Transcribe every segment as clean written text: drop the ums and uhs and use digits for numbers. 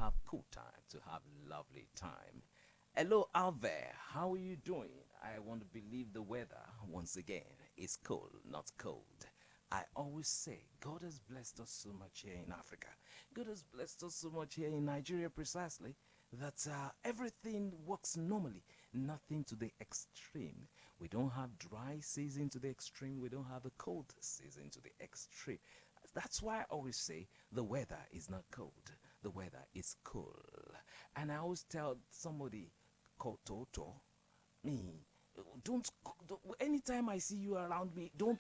have cool time, to have lovely time. Hello out there, how are you doing? I want to believe the weather, once again, is cool, not cold. I always say God has blessed us so much here in Africa. God has blessed us so much here in Nigeria precisely that everything works normally, nothing to the extreme. We don't have dry season to the extreme. We don't have a cold season to the extreme. That's why I always say the weather is not cold. The weather is cool. And I always tell somebody called Toto, me, don't anytime I see you around me, don't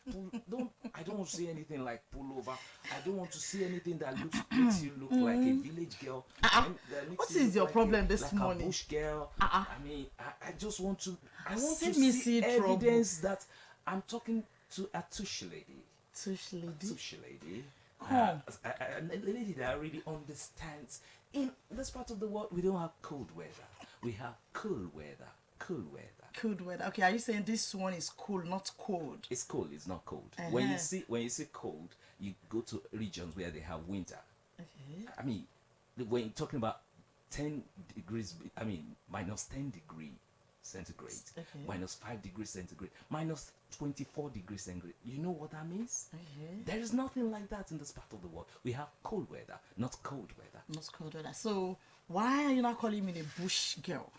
I don't want to see anything like pull over. I don't want to see anything that makes you look like a village girl. That makes What you is look your like problem this like morning? a bush girl. I mean, I just want to See to me see see trouble. evidence that I'm talking to a tush lady. Tush lady. Tush lady. Huh. A lady that really understands. In this part of the world, we don't have cold weather. We have cool weather. Cool weather. Cold weather. Okay, are you saying this one is cool, not cold? It's cold. It's not cold. Uh-huh. When you see cold, you go to regions where they have winter. Okay. I mean, when you're talking about 10 degrees, I mean minus 10 degree centigrade, Okay. minus 5 degrees centigrade, minus 24 degrees centigrade. You know what that means? Okay. There is nothing like that in this part of the world. We have cold weather, not cold weather. Not cold weather. So why are you not calling me the bush girl?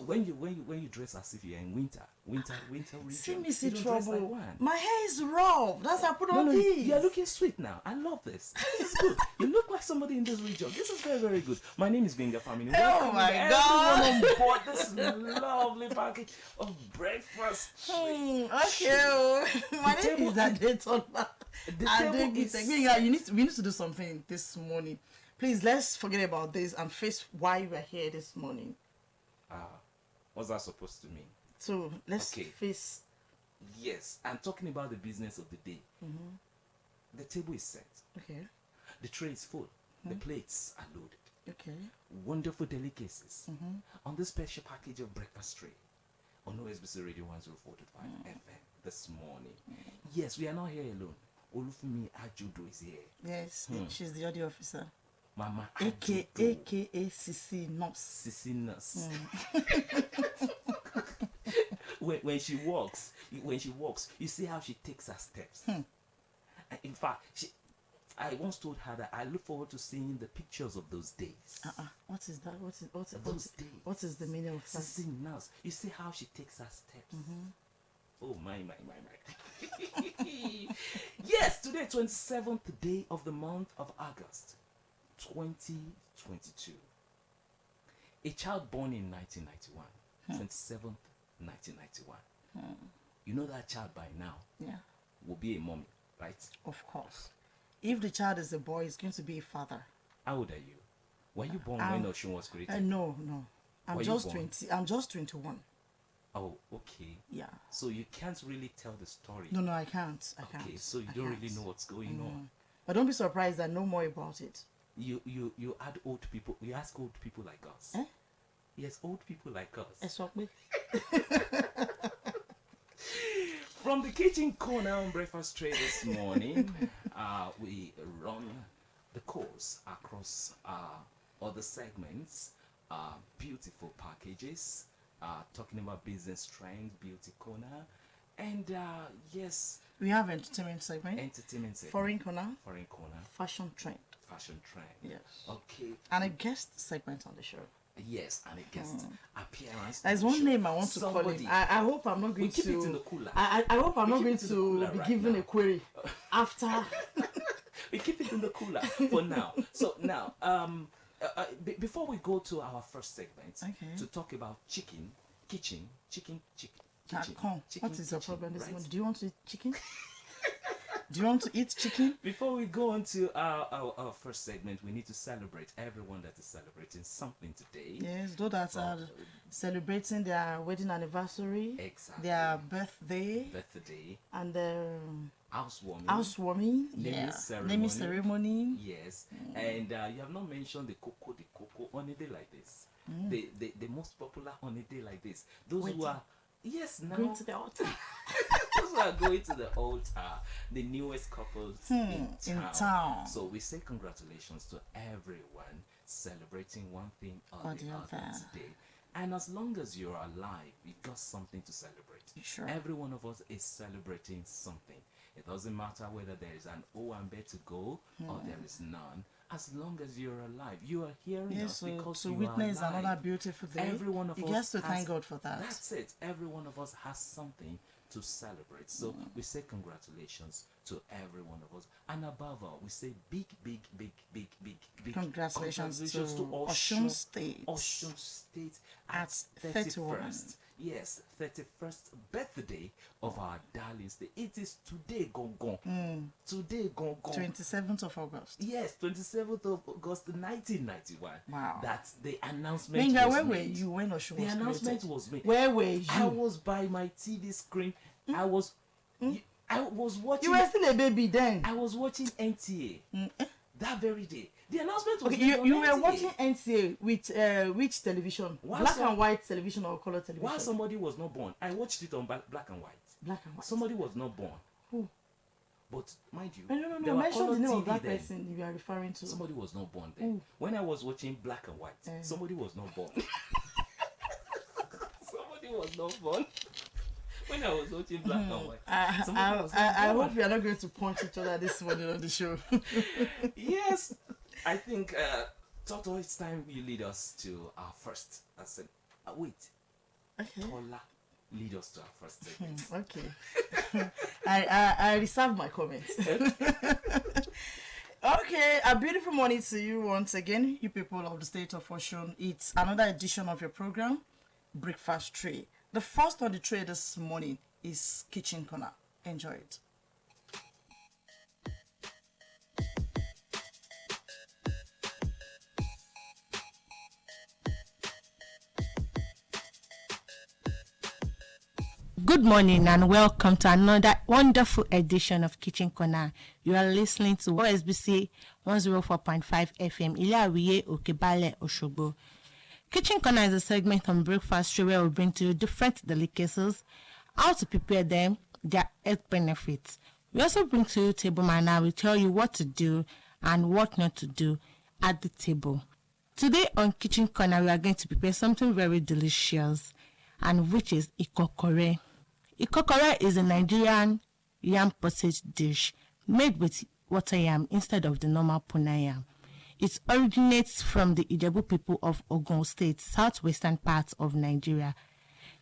When you dress as if you're in winter region, See me see you don't dress trouble. like one. My hair is rough. That's why I put on No, these. you're looking sweet now. I love this. This is good. You look like somebody in this region. This is very, very good. My name is Benga Family. Oh my God. Everyone on board this lovely package of breakfast. Okay. My name table is Adetola. the table is We need to do something this morning. Please, let's forget about this and face why we're here this morning. What's that supposed to mean? So let's Okay. face. Yes, I'm talking about the business of the day. The table is set. Okay. The tray is full. The plates are loaded. Okay. Wonderful delicacies on this special package of breakfast tray on OSBC Radio 104.5 FM this morning. Yes, we are not here alone. Olufumi Ajudo is here. Yes, she's the audio officer. Mama AKA CC Nurse. Sissy Nurse. when she walks, you see how she takes her steps. In fact, I once told her that I look forward to seeing the pictures of those days. What is that? Those days. What is the meaning of that? Sissy Nurse. You see how she takes her steps. Oh my. Yes, today 27th day of the month of August 2022. A child born in 1991, 27th 1991. You know that child by now Yeah, will be a mommy, right? of course. If the child is a boy, it's going to be a father. How old are you? Were you born when Oshun was created? No. I'm Were you just born? 20. I'm just 21. Oh, okay. Yeah. So you can't really tell the story. No, I can't. I can't. Okay, so you I don't can't. really know what's going on. But don't be surprised I know more about it. You add old people. You ask old people like us. Eh? Yes, old people like us. Esokwe. From the kitchen corner on breakfast tray this morning, we run the course across other segments, beautiful packages, talking about business trends, beauty corner, and yes, We have entertainment segment, entertainment segment, foreign corner, foreign corner, fashion trend, fashion trend. Yes. Okay. and a guest segment on the show. Yes, and a guest appearance. There's on the one show. name I want to call Somebody- him. I hope I'm not going We keep to. it in the cooler. I hope I'm We not keep going it in the to cooler be right given now. a query after. We keep it in the cooler for now. So now, before we go to our first segment, Okay. to talk about kitchen. Come. chicken, What is your kitchen, problem this right? morning? Do you want to eat chicken? Do you want to eat chicken? Before we go on to our first segment, we need to celebrate everyone that is celebrating something today. Yes, those that are celebrating their wedding anniversary, Exactly. their birthday, Birthday, and housewarming. housewarming, Naming ceremony. naming ceremony. Yes, and you have not mentioned the cocoa on a day like this. The most popular on a day like this. Those who Wedding. are now Going to the altar. those who are going to the altar, the newest couples in town. town. So we say congratulations to everyone celebrating one thing or Or the the other other. today. And as long as you're alive, you got something to celebrate. Sure. Every one of us is celebrating something. It doesn't matter whether there is an Owambe to go or there is none. As long as you're alive, you are hearing Yes, us so because to you witness are alive. another beautiful day, Every one of you us get to has, thank God for that. That's it. Every one of us has something to celebrate. So we say congratulations to every one of us. And above all, we say big, big, big, big, big, big Congratulations to Osun Osun State. Osun State At 31. 31st. Yes, 31st birthday of our darling state. It is today, gone. Today, gone. 27th of August. Yes, 27th of August 1991. Wow. That the announcement Benga, was where made. were you when Osun The was announcement created? was made. Where were you? I was by my TV screen. I was watching. You were still a baby then. I was watching NTA that very day. The announcement was Okay, made on you were NTA. watching NTA with which television? Black and white television or color television? While somebody was not born, I watched it on black and white. Black and white. Somebody was not born. Who? But mind you, No. there were Mention color the name TV of that then. person you are referring to. Somebody was not born then. When I was watching black and white, somebody was not born. Somebody was not born. When I was watching black and white, somebody was not I born. hope we are not going to punch each other this morning on the show. Yes, I think Toto, it's time you lead us to our first. I said, wait, Okay. Tola, lead us to our first segment. Okay. I reserve my comments. Okay, a beautiful morning to you once again, you people of the state of Osun. It's another edition of your program, Breakfast Tray. The first on the tray this morning is Kitchen Corner. Enjoy it. Good morning and welcome to another wonderful edition of Kitchen Corner. You are listening to OSBC 104.5 FM, Ile-Awiye, Okebale, Oshogbo. Kitchen Corner is a segment on breakfast show where we bring to you different delicacies, how to prepare them, their health benefits. We also bring to you table manner. We tell you what to do and what not to do at the table. Today on Kitchen Corner, we are going to prepare something very delicious, and which is ikokore. Ikokore is a Nigerian yam pottage dish made with water yam instead of the normal puna yam. It originates from the Ijebu people of Ogun State, southwestern parts of Nigeria.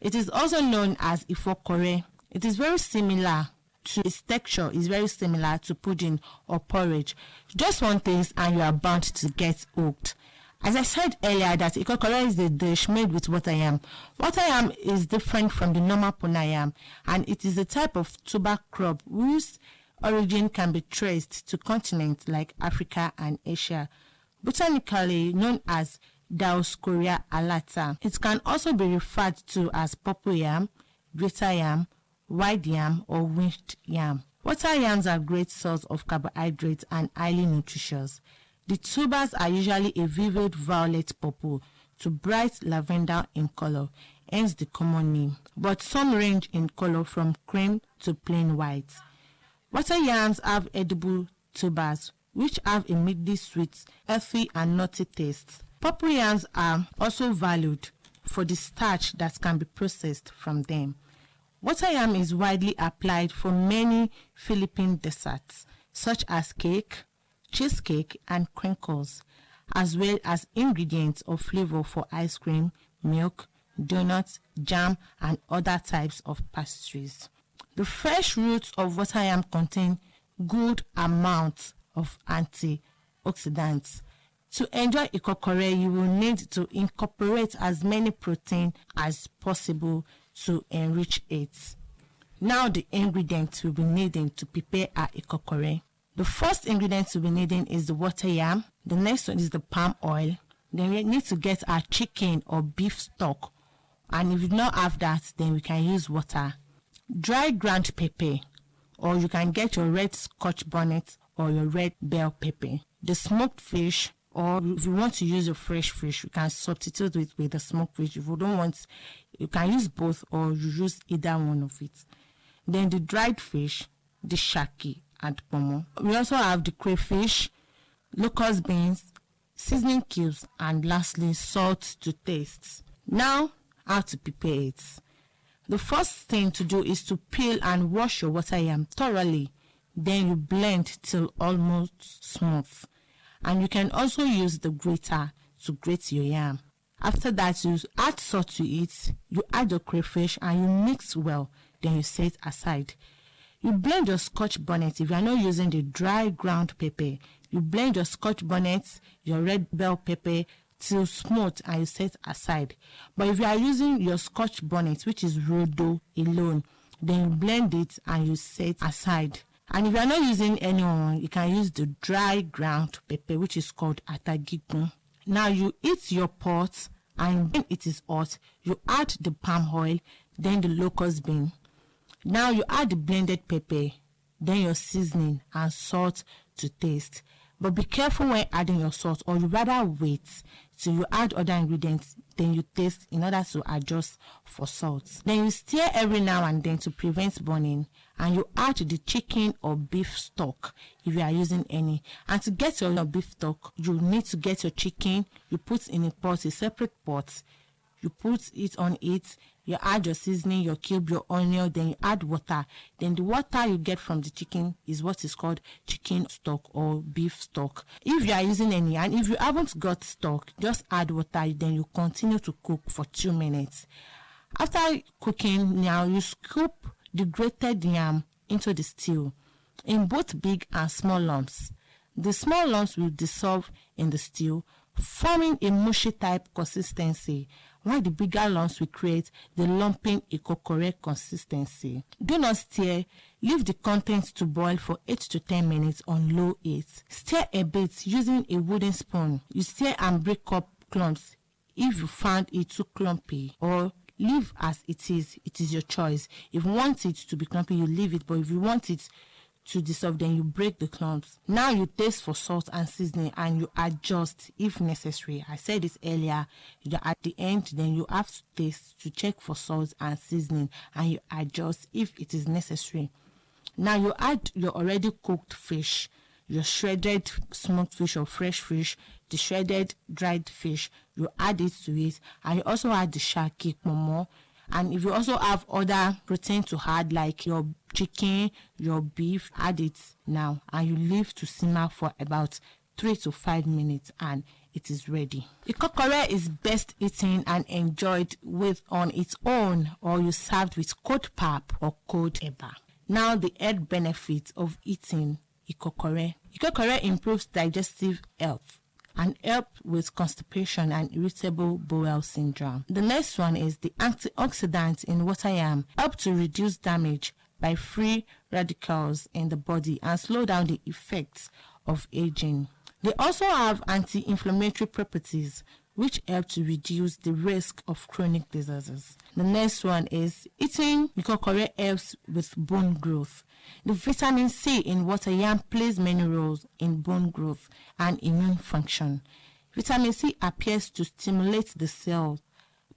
It is also known as ifokore. It is very similar to its texture is very similar to pudding or porridge. Just one taste and you are bound to get hooked. As I said earlier, that ikokore is a dish made with water yam. Water yam is different from the normal puna yam, and it is a type of tuber crop whose origin can be traced to continents like Africa and Asia, botanically known as Dioscorea alata. It can also be referred to as purple yam, greater yam, white yam, or winged yam. Water yams are a great source of carbohydrates and highly nutritious. The tubers are usually a vivid violet purple to bright lavender in color, hence the common name, but some range in color from cream to plain white. Water yams have edible tubers, which have a mildly sweet, earthy and nutty taste. Purple yams are also valued for the starch that can be processed from them. Water yam is widely applied for many Philippine desserts, such as cake, cheesecake, and crinkles, as well as ingredients of flavor for ice cream, milk, donuts, jam, and other types of pastries. The fresh roots of water yam contain good amounts of antioxidants. To enjoy ikokore, you will need to incorporate as many protein as possible to enrich it. Now the ingredients we'll be needing to prepare our ikokore. The first ingredient we'll be needing is the water yam. The next one is the palm oil. Then we need to get our chicken or beef stock. And if you don't have that, then we can use water. Dry ground pepper, or you can get your red scotch bonnet or your red bell pepper. The smoked fish, or if you want to use a fresh fish, you can substitute it with the smoked fish. If you don't want, you can use both or you use either one of it. Then the dried fish, the shaki, and pomo. We also have the crayfish, locust beans, seasoning cubes, and lastly salt to taste. Now, how to prepare it. The first thing to do is to peel and wash your water yam thoroughly. Then you blend till almost smooth. And you can also use the grater to grate your yam. After that, you add salt to it, you add your crayfish and you mix well. Then you set aside. You blend your scotch bonnet. If you are not using the dry ground pepper, you blend your scotch bonnet, your red bell pepper till smooth and you set aside. But if you are using your scotch bonnet, which is rodo alone, then you blend it and you set aside. And if you are not using anyone, you can use the dry ground pepper, which is called atagigun. Now you heat your pot, and when it is hot, you add the palm oil, then the locust bean. Now you add the blended pepper, then your seasoning and salt to taste. But be careful when adding your salt, or you rather wait till you add other ingredients, then you taste in order to adjust for salt. Then you stir every now and then to prevent burning, and you add the chicken or beef stock if you are using any. And to get your beef stock, you need to get your chicken, you put in a pot, a separate pot, you put it on it, you add your seasoning, your cube, your onion, then you add water. Then the water you get from the chicken is what is called chicken stock or beef stock. If you are using any, and if you haven't got stock, just add water, then you continue to cook for 2 minutes. After cooking, now you scoop the grated yam into the stew in both big and small lumps. The small lumps will dissolve in the stew, forming a mushy type consistency, while the bigger lumps will create the lumping ikokore consistency. Do not stir. Leave the contents to boil for 8 to 10 minutes on low heat. Stir a bit using a wooden spoon. You stir and break up clumps if you found it too clumpy, or leave as it is. It is your choice. If you want it to be clumpy, you leave it, but if you want it to dissolve, then you break the clumps. Now you taste for salt and seasoning and you adjust if necessary. I said this earlier, at the end, then you have to taste to check for salt and seasoning, and you adjust if it is necessary. Now you add your already cooked fish, your shredded smoked fish or fresh fish, the shredded dried fish, you add it to it, and you also add the shaki momo. And if you also have other protein to add, like your chicken, your beef, add it now, and you leave to simmer for about 3 to 5 minutes, and it is ready. Ikokore is best eaten and enjoyed with on its own, or you served with cold pap or cold eba. Now the health benefits of eating ikokore. Ikokore improves digestive health and help with constipation and irritable bowel syndrome. The next one is the antioxidants in water yam help to reduce damage by free radicals in the body and slow down the effects of aging. They also have anti-inflammatory properties which help to reduce the risk of chronic diseases. The next one is eating ikokore helps with bone growth. The vitamin C in water yam plays many roles in bone growth and immune function. Vitamin C appears to stimulate the cells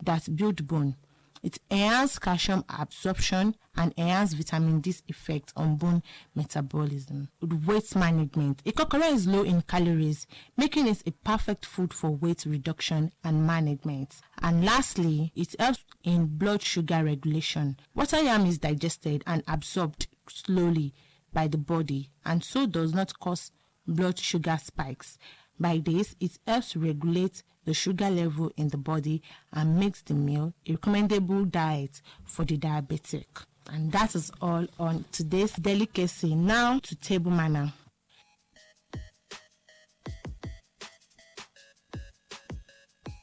that build bone. It enhances calcium absorption and enhances vitamin D's effect on bone metabolism. Weight management. Ikokore is low in calories, making it a perfect food for weight reduction and management. And lastly, it helps in blood sugar regulation. Water yam is digested and absorbed slowly by the body, and so does not cause blood sugar spikes. By this, it helps regulate the sugar level in the body and makes the meal a recommendable diet for the diabetic. And that is all on today's delicacy. Now to table manner.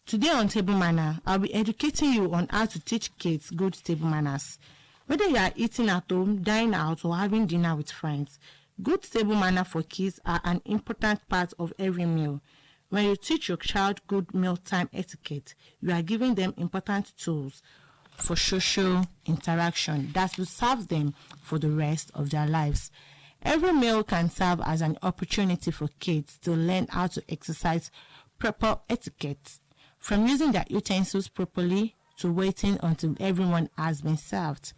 Today on table manner, I'll be educating you on how to teach kids good table manners. Whether you are eating at home, dining out, or having dinner with friends, good table manner for kids are an important part of every meal. When you teach your child good mealtime etiquette, you are giving them important tools for social interaction that will serve them for the rest of their lives. Every meal can serve as an opportunity for kids to learn how to exercise proper etiquette, from using their utensils properly to waiting until everyone has been served.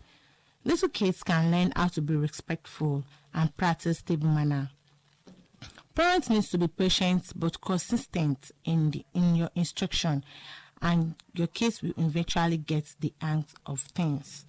Little kids can learn how to be respectful and practice table manner. Parents need to be patient but consistent in your instruction, and your kids will eventually get the hang of things.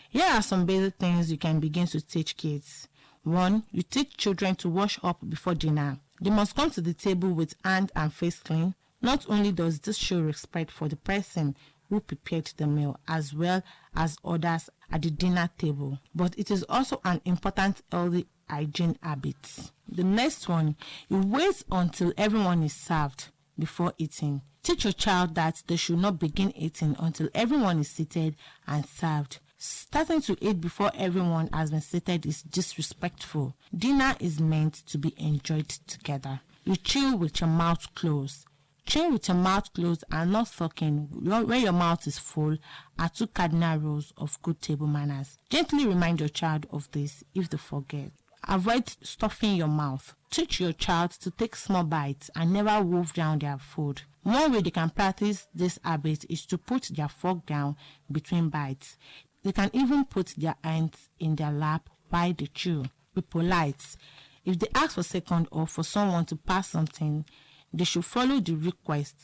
Here are some basic things you can begin to teach kids. 1. You teach children to wash up before dinner. They must come to the table with hand and face clean. Not only does this show respect for the person who prepared the meal as well as others at the dinner table, but it is also an important healthy hygiene habit. The next one, you wait until everyone is served before eating. Teach your child that they should not begin eating until everyone is seated and served. Starting to eat before everyone has been seated is disrespectful. Dinner is meant to be enjoyed together. You chew with your mouth closed. Chewing with your mouth closed and not sucking when your mouth is full are 2 cardinal rules of good table manners. Gently remind your child of this if they forget. Avoid stuffing your mouth. Teach your child to take small bites and never wolf down their food. One way they can practice this habit is to put their fork down between bites. They can even put their hands in their lap while they chew. Be polite. If they ask for second or for someone to pass something, they should follow the request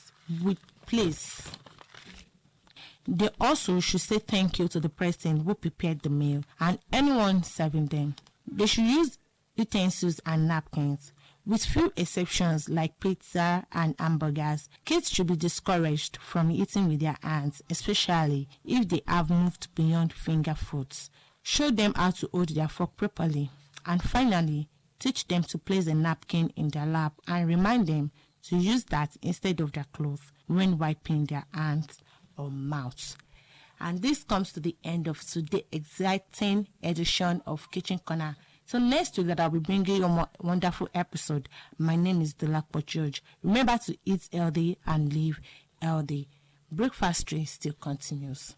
with please. They also should say thank you to the person who prepared the meal and anyone serving them. They should use utensils and napkins. With few exceptions like pizza and hamburgers, kids should be discouraged from eating with their hands, especially if they have moved beyond finger foods. Show them how to hold their fork properly. And finally, teach them to place a napkin in their lap and remind them to use that instead of their clothes when wiping their hands or mouths. And this comes to the end of today's exciting edition of Kitchen Corner. So next week that I'll be bringing you a wonderful episode. My name is Delakpo George. Remember to eat healthy and live healthy. Breakfast Tray still continues.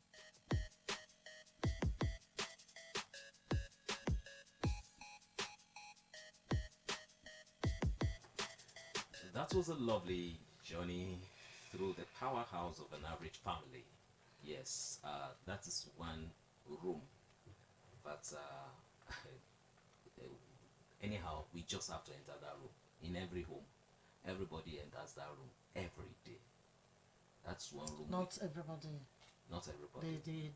That was a lovely journey through the powerhouse of an average family. Yes, that is one room. But anyhow, we just have to enter that room. In every home, everybody enters that room every day. That's one room. Not everybody. Not everybody.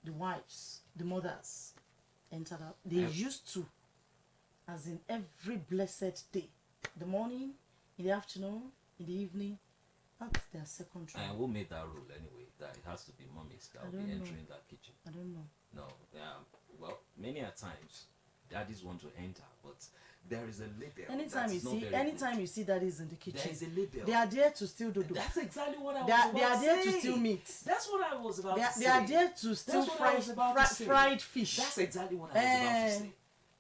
The wives, the mothers enter that. They used to, as in every blessed day, the morning, in the afternoon, in the evening. That's their second room. And who made that rule anyway? That it has to be mummies that will be entering that kitchen. I don't know. No, well, many a times daddies want to enter, but there is a label. Anytime you see daddies in the kitchen, there is a label. They are there to steal dodo. That's exactly what I was They about to say. They are there to steal meat. That's what I was about to say. They are there to steal fried fish. That's exactly what I was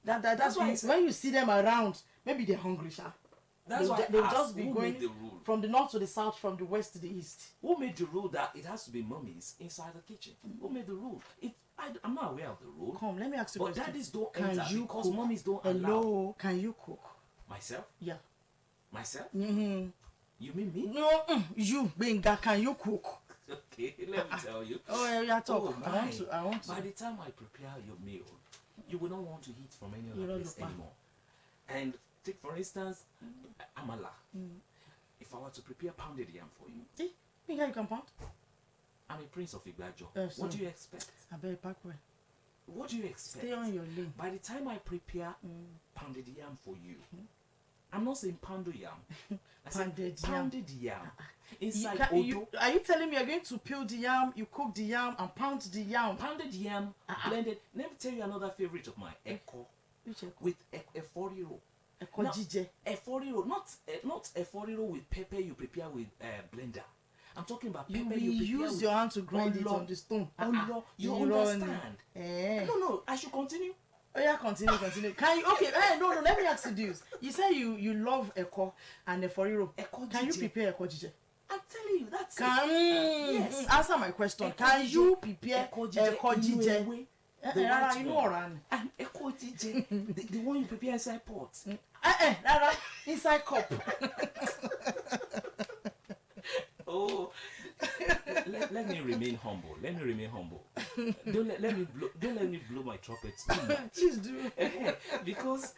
about to say. That's why when you see them around, maybe they're hungry, sha. That's why they'll just be going the rule? From the north to the south, from the west to the east. Who made the rule that it has to be mummies inside the kitchen? Who made the rule? I'm not aware of the rule. Come, let me ask you a question. But daddies don't enter because mummies don't allow. Hello, can you cook? Myself? Yeah. Myself? Mm-hmm. You mean me? No, you, Benga, can you cook? Okay, let me tell you. Oh, yeah, talk. Oh, I want to. By the time I prepare your meal, you will not want to eat from any other place anymore. And take for instance, amala. If I were to prepare pounded yam for you. See, Benga, you can pound? I'm a prince of Igbajo. What do you expect? I better pack well. What do you expect? Stay on your lane. By the time I prepare pounded yam for you, I'm not saying pounded yam. I said pounded yam. Inside Odo. Are you telling me you're going to peel the yam, you cook the yam, and pound the yam? Pounded yam, blended. Let me tell you another favorite of mine. Eko. Which eko? With a 40-roll. Eko jije. A 40-roll. Not a 40-roll with pepper you prepare with blender. I'm talking about pepper you prepare use your hand to grind it on the stone. You understand? No, I should continue. Oh yeah, continue. Can you? Okay, no. Let me ask you this. You say you love eko and the foriro. Can you prepare eko jije? I'm telling you, that's yes. Answer my question. Can you prepare eko jije? You know one. And eko jije, the one you prepare inside pots. Inside cup. Oh, let me remain humble. Don't let me blow my trumpets too much. Please do. Because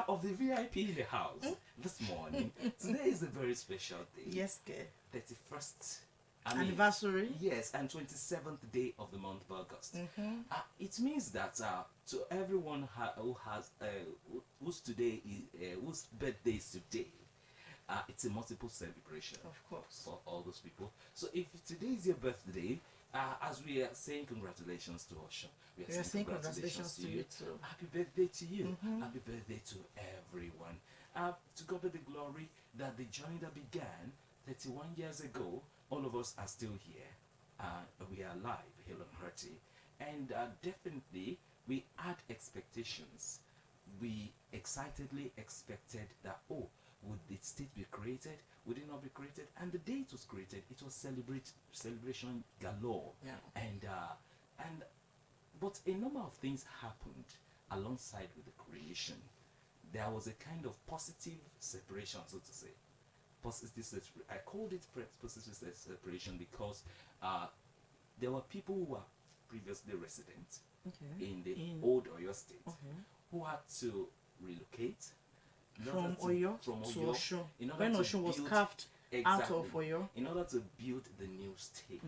of the VIP in the house. this morning. Today is a very special day. Yes, okay. 31st Anniversary. Yes, and 27th day of the month of August. It means that to everyone who has whose today is whose birthday is today, it's a multiple celebration. Of course. For all those people. So if today is your birthday, as we are saying congratulations to Ocean, we are saying congratulations to you too. Happy birthday to you. Happy birthday to everyone. To God be the glory that the journey that began 31 years ago, all of us are still here. We are alive, hale and hearty. And definitely, we had expectations. We excitedly expected that, oh, would the state be created? Would it not be created? And the day it was created, it was celebration galore. Yeah. And but a number of things happened alongside with the creation. There was a kind of positive separation, so to say. I called it positive separation because there were people who were previously residents in the old Oyo state who had to relocate From Oyo to Osun. When Osun was carved out of Oyo. In order to build the new state.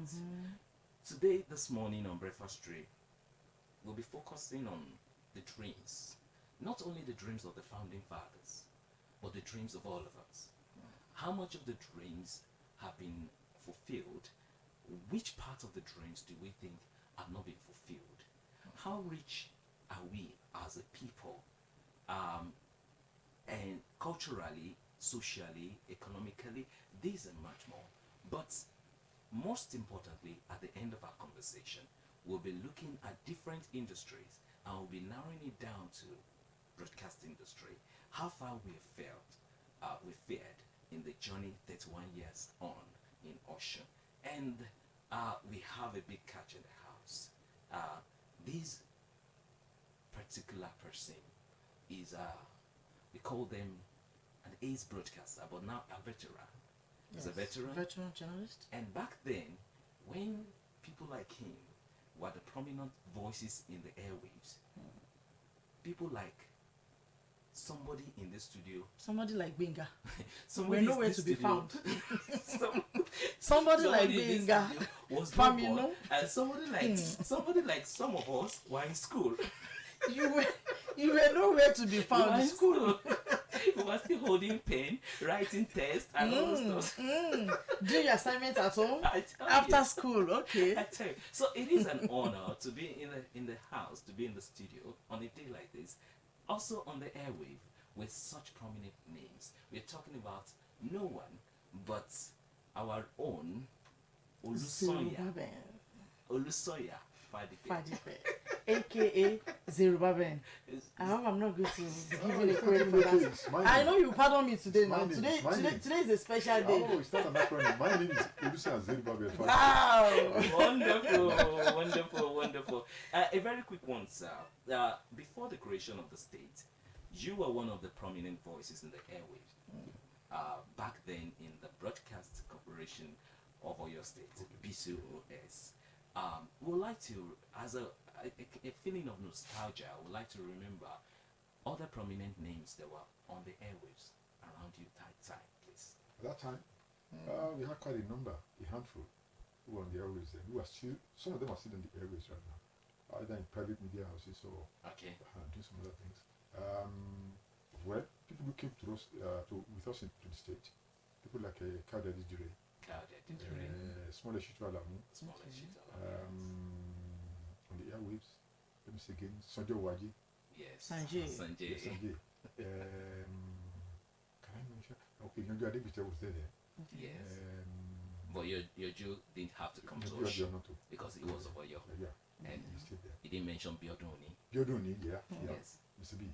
Today, this morning on Breakfast Tree, we'll be focusing on the dreams. Not only the dreams of the founding fathers, but the dreams of all of us. How much of the dreams have been fulfilled? Which part of the dreams do we think have not been fulfilled? How rich are we as a people? And culturally, socially, economically, this and much more. But most importantly, at the end of our conversation, we'll be looking at different industries and we'll be narrowing it down to broadcast industry. How far we fared in the journey 31 years on in Ocean. And we have a big catch in the house. This particular person is we call them an ace broadcaster, but now a veteran. He's a veteran. Veteran journalist. And back then, when people like him were the prominent voices in the airwaves, people like somebody in the studio. Somebody like Binga. We're nowhere to be found. somebody like Binga was Famino. And somebody like some of us were in school. You were nowhere to be found in school. We were still holding pen, writing tests, and all those stuff. Doing your assignments at home after school. Okay. I tell you. So it is an honor to be in the house, to be in the studio on a day like this. Also on the airwave with such prominent names. We're talking about no one but our own Olusoya Fadipe, aka Zerubbabel. I hope I'm not going to give you a credit for that. I know you pardon me today now. Today is a special day. Oh, it's not an acronym. My name is Olusoya Zerubbabel. Wow! Wonderful. A very quick one, sir. Before the creation of the state, you were one of the prominent voices in the airwaves. Back then in the Broadcast Corporation of Oyo State, BCOS. We would like to, as a feeling of nostalgia, would like to remember other prominent names that were on the airwaves around you that time, please. At that time, we had quite a number, a handful, who were on the airwaves then. Who are still, some of them are still on the airwaves right now, either in private media houses or doing some other things. Well, people who came to us, with us to the state, people like Kaudadi Jure, Small Eshitu Alamu, on the airwaves. Let me say again, Sanjay Waji. Yes. Sanjay. Can I mention? Okay, Yonjo Adebite was there. Yes. But your Jew didn't have to come to us because he was over here. Yeah. And he's still there. he didn't mention Biodoni. Biodoni, yeah. Yes. Mr. B.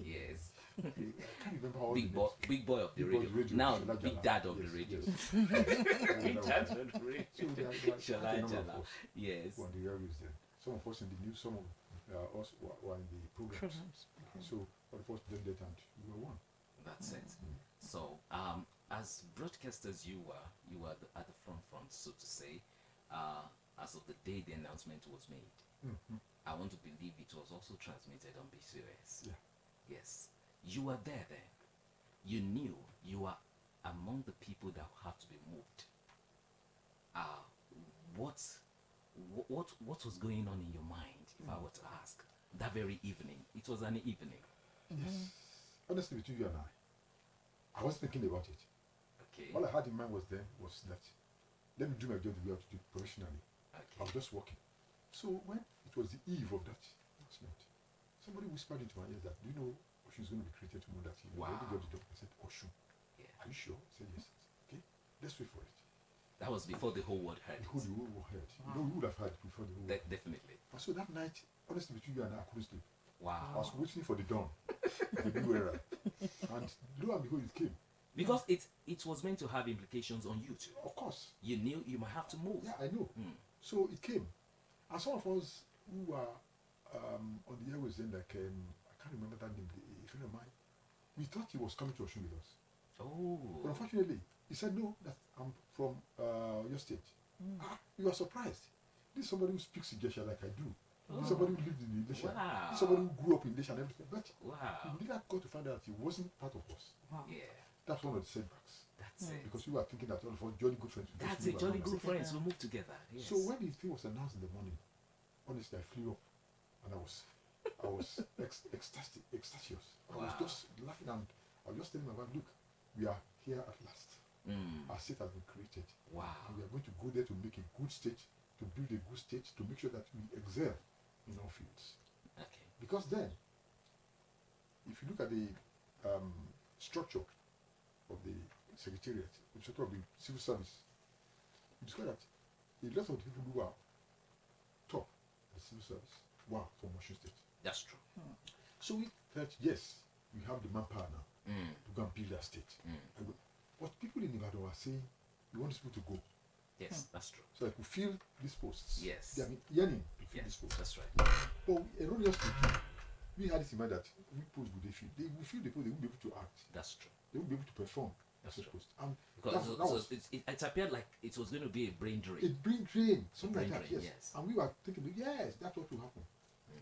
Yes. I can't remember how big boy of the radio. Now big dad of the radio. Big dad of the radio. Shala. Yes. On the airwaves then. Some of us in the news, some of us were in the programs. So all of us did that and we were one. That's it. So as broadcasters you were at the front, so to say, as of the day the announcement was made. I want to believe it was also transmitted on BCOS. Yeah. Yes. You were there then. you knew you were among the people that had to be moved. Uh, what, what was going on in your mind, if I were to ask, that very evening? It was an evening. Yes. Honestly, between you and I was thinking about it. Okay. All I had in mind was then was that let me do my job the way I have to do it professionally. Okay. I was just working. So when it was the eve of that announcement, somebody whispered into my ear that, do you know Oshun is going to be created tomorrow that year? Wow. I already got the job. I said, Oshun, Yeah. are you sure? I said, yes. Okay, let's wait for it. That was before the whole world heard The it. whole world heard. You know, we would have heard it before the whole world. Definitely. And so that night, honestly, between you and I couldn't sleep. I Wow. was waiting for the dawn, the new era. And lo and behold, it came. Because it was meant to have implications on you too. Of course. You knew you might have to move. Yeah, I know. So it came. And some of us who were on the airways then, like, I can't remember that name, a friend of mine, we thought he was coming to Oshun with us. Oh. But unfortunately, he said, no, that I'm from your state. You are surprised. This is somebody who speaks Ijesha like I do. This is somebody who lived in Ilesha. Wow. This is somebody who grew up in Ilesha and everything. But Wow. we later got to find out he wasn't part of us. Yeah. That's one of the setbacks. That's it. Because we were thinking that all of us jolly good friends. we just That's move it. Jolly around. good friends will move together. Yes. So when the thing was announced in the morning, honestly, I flew up and I was ecstatic. I was Wow. just laughing and I was just telling my wife, look, we are here at last. Our state has been created. Wow. And we are going to go there to make a good state, to build a good state, to make sure that we excel in all fields. Okay. Because then, if you look at the structure of the secretariat, the structure of the civil service, you discover that a lot of the people who are top in the civil service were from Osun State. That's true. So we felt, yes, we have the manpower now to go and build that state. But people in Ibadan were saying, we want these people to go. Yes, that's true. So I could fill these posts. Yes. They have been yearning to fill these Yes, posts. that's right. But erroneously, we had this in mind that we post would they fill. They will fill the post, they won't be able to act. That's true. They won't be able to perform That's as a true. post. And Because that was it appeared like it was going to be a brain a drain. brain drain, something brain like that, drain, yes. yes. And we were thinking, yes, that's what will happen.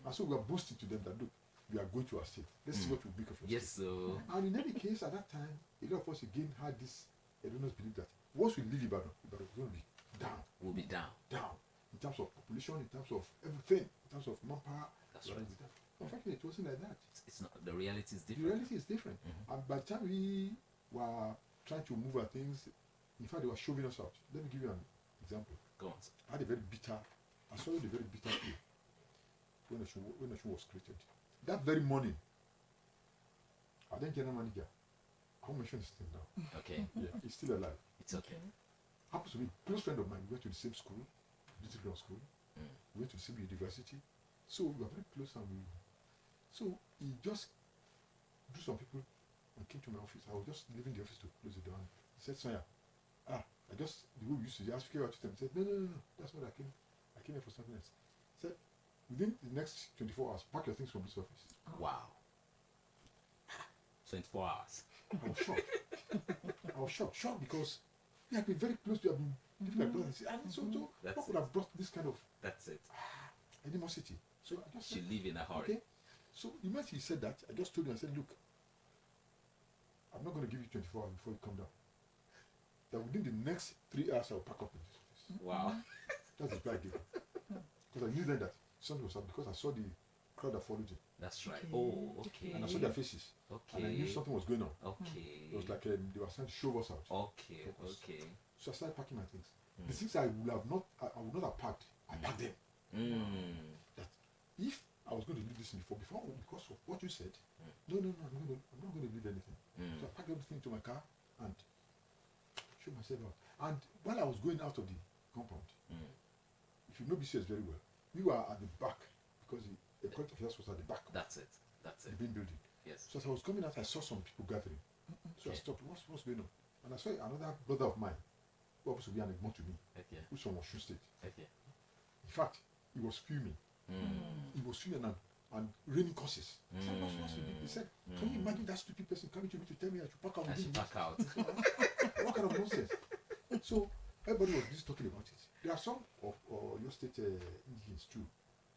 And so we were boasting to them that, look, we are going to our state. Let's see what will make of your Yes, state. so And in any case, at that time, a lot of us again had this erroneous belief that once we leave Ibadan, Ibadan is going to be down, we'll be down. in terms of population, in terms of everything, in terms of manpower. That's we are right. going to be down. Unfortunately, it wasn't like that. It's not, the reality is The different. reality is different. And by the time we were trying to move our things, in fact, they were shoving us out. Let me give you an example. Go on, sir. I had a very bitter, I saw the very bitter day when Osun was created. That very morning, our then general manager, I won't mention his name now. Okay. Yeah, he's still alive. It's okay. Happens to be a close friend of mine. We went to the same school, Little Ground School. We went to the same university. So we were very close and so he just drew some people and came to my office. I was just leaving the office to close the door and he said, Sonia, the way we used to ask you out to them, he said, no, that's what I came here for something else. He said, within the next 24 hours, pack your things from this office. Wow. 24 hours. I was shocked. I was shocked because we had been very close to have been living like brothers. And so That's what could have brought this kind of That's it. animosity? So I just You said, leave in a hurry. okay. So the moment he said that, I just told him, I said, look, I'm not going to give you 24 hours before you come down. That within the next 3 hours, I'll pack up in this office. Wow. That's the reply I gave him. Because I knew then that something was up because I saw the crowd that followed him. That's right. Okay. Oh, okay. And I saw their faces. And I knew Okay. something was going on. Okay. It was like they were trying to shove us out. Okay. Focus. Okay. So I started packing my things. The things I would not have packed, I packed them. That if I was going to leave this in before because of what you said, no, I'm not going to leave anything. So I packed everything into my car and showed myself out. And while I was going out of the compound, if you know BCS very well, we were at the back because the collective house was at the back of That's it. That's the it. main building. Yes. So as I was coming out, I saw some people gathering. So I Okay. stopped. What's going on? And I saw another brother of mine, who happens to be an Egmont to me, Okay. who's from Osun State. Okay. In fact, he was fuming. He was fuming and raining curses. I said, what's with it? He said, can you imagine that stupid person coming to me to tell me I should pack out I within should this? back out. What kind of nonsense? So everybody was just talking about it. There are some of your state indigens too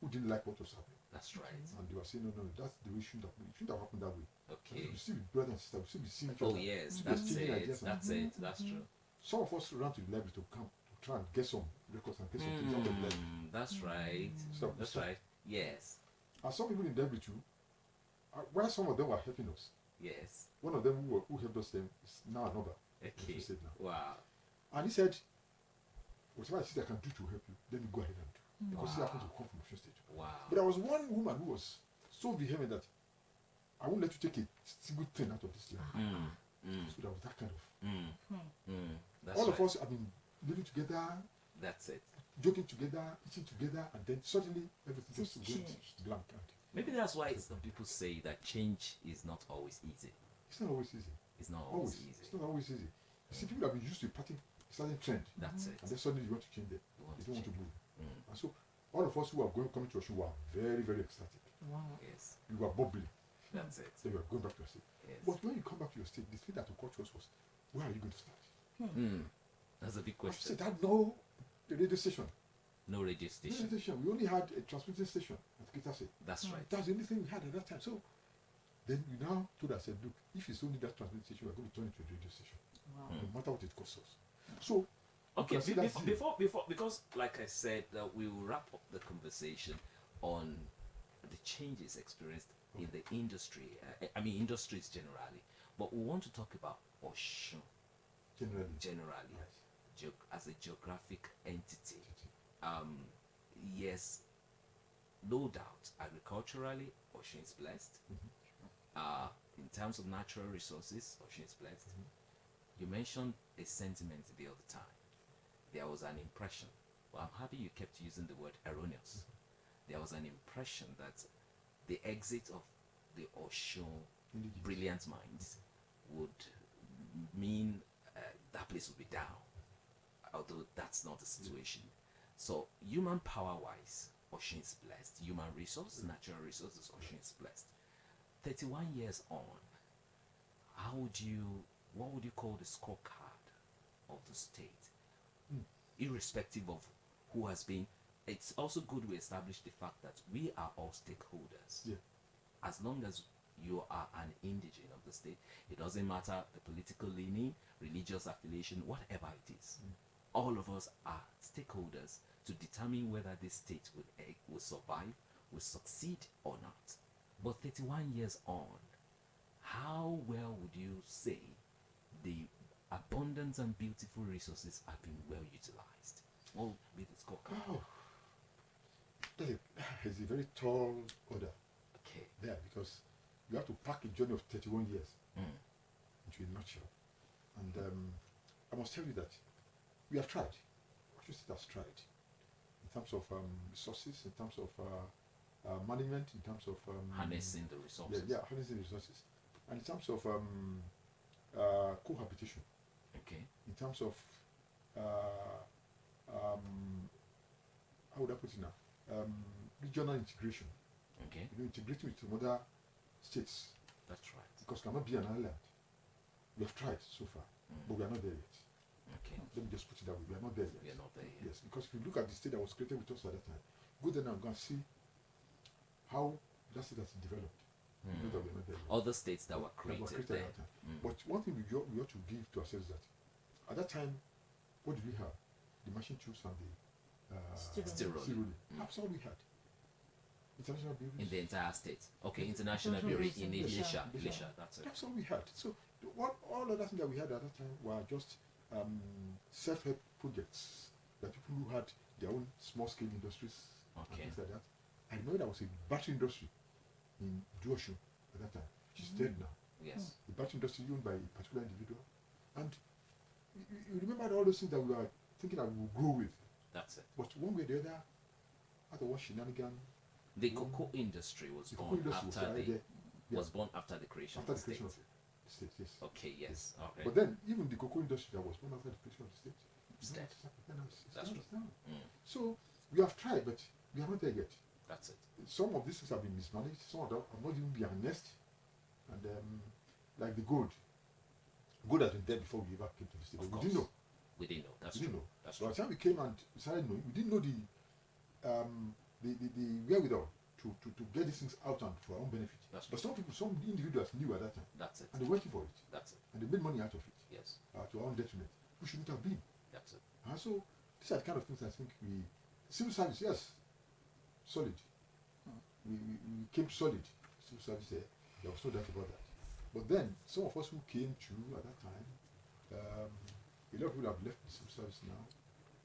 who didn't like what was happening. That's right. And they were saying, no, that's the way it shouldn't have happened that way. Okay. We still be brother and sister, we still be seeing each Oh other. yes, We still be that's exchanging it. ideas. That's it. That's true. Some of us ran to the library to come to try and get some records and get some things out of the library. That's right. So, That's right. Yes. and some people in the library too, while some of them were helping us, Yes. one of them who helped us then is now another. Okay. Said now. Wow. And he said, whatever I see I can do to help you, let me go ahead and do. Because he happened to come from Osun State. Wow. But there was one woman who was so vehement that I won't let you take a single thing out of this land. So there was that kind of. That's all right. of us have been living together, That's it. joking together, eating together, and then suddenly everything just went changed. blank. And Maybe that's why some people say that change is not always easy. it's not always easy. It's not always Always. easy. It's not always easy. You see, people have been used to a certain trend, That's and it. then suddenly you want to change them. You want You to don't want to change. move. And so, all of us who are coming to Osun were very, very ecstatic. Wow. Yes. We were bubbling. That's it. So you are going back to your state. Yes. But when you come back to your state, the thing that occurred to us was, where are you going to start? That's a big I question. said, I know the radio station. No radio The station. radio station. We only had a transmitting station at Kitase. That's right. That's the only thing we had at that time. So then we now told ourselves, look, if it's only that transmitting station, we're going to turn it to a radio station. Wow. No matter what it costs us. So Okay, you can see that zeal. before, because like I said, we will wrap up the conversation on the changes experienced in the industry. I mean, industries generally, but we want to talk about Osun generally as a geographic entity. Yes, no doubt, agriculturally, Osun is blessed. In terms of natural resources, Osun is blessed. You mentioned a sentiment the other time. There was an impression. Well, I'm happy you kept using the word erroneous. There was an impression that the exit of the Osun brilliant minds would mean that place would be down, although that's not the situation. So, human power-wise, Osun is blessed. Human resource, natural resources, Osun is blessed. 31 years on, what would you call the scorecard of the state? Irrespective of who has been, it's also good we establish the fact that we are all stakeholders. Yeah. As long as you are an indigene of the state, it doesn't matter the political leaning, religious affiliation, whatever it is. All of us are stakeholders to determine whether this state will survive, will succeed or not. But 31 years on, how well would you say the abundant and beautiful resources have been well utilized? What would be the scorecard? Oh, it's a very tall order Okay. there, because you have to pack a journey of 31 years into a nutshell. And I must tell you that we have tried. Osun State has tried in terms of resources, in terms of management, in terms of Harnessing the resources. harnessing resources, and in terms of cohabitation, Okay. in terms of how would I put it now? Regional integration. Okay. Integrating with some other states, That's right. because cannot be an island. We have tried so far, but we are not there yet. Okay. Let me just put it that way. We are not there yet. We are not there yet. Yes, because if you look at the state that was created with us at that time, go there and go and see how that state has developed. You know that we are not there yet. Other states that were That were created created there. at that time. But one thing we ought to give to ourselves is that at that time, what did we have? The machine tools and the Steel rolling. steel rolling. That's all we had. International buildings. In the entire state. Okay, international International bureau bureau in in Elisha. Elisha. Elisha, that's it. That's all we had. So all other things that we had at that time were just self-help projects that people who had their own small-scale industries and Okay. things like that. I know there was a battery industry in Osun at that time, which is dead now. Yes. The battery industry owned by a particular individual. And you remember all those things that we were thinking that we would grow with. That's it. But one way or the other, out of one shenanigan, The cocoa industry was the born cocoa industry was after already the there. Yeah, was born after the creation after of the the state. creation of the state, yes. Okay, yes. Okay. But then, even the cocoa industry that was born after the creation of the state, It's dead. That's That's true. down. So, we have tried, but we are not there yet. That's it. Some of these things have been mismanaged, some of them have not even been harnessed. And like the gold has been there before we ever came to the state. Of We course. didn't know. We didn't know. That's We didn't true. know. That's By true. the time we came and started knowing, we didn't know the the wherewithal to get these things out and for our own benefit. But some people, some individuals knew at that time. That's it. And they went for it. That's it. And they made money out of it. Yes. To our own detriment. We shouldn't have been. That's it. So these are the kind of things I think civil service, yes, solid. We came solid. Civil service there was no doubt about that. But then some of us who came through at that time, a lot of people have left the civil service now,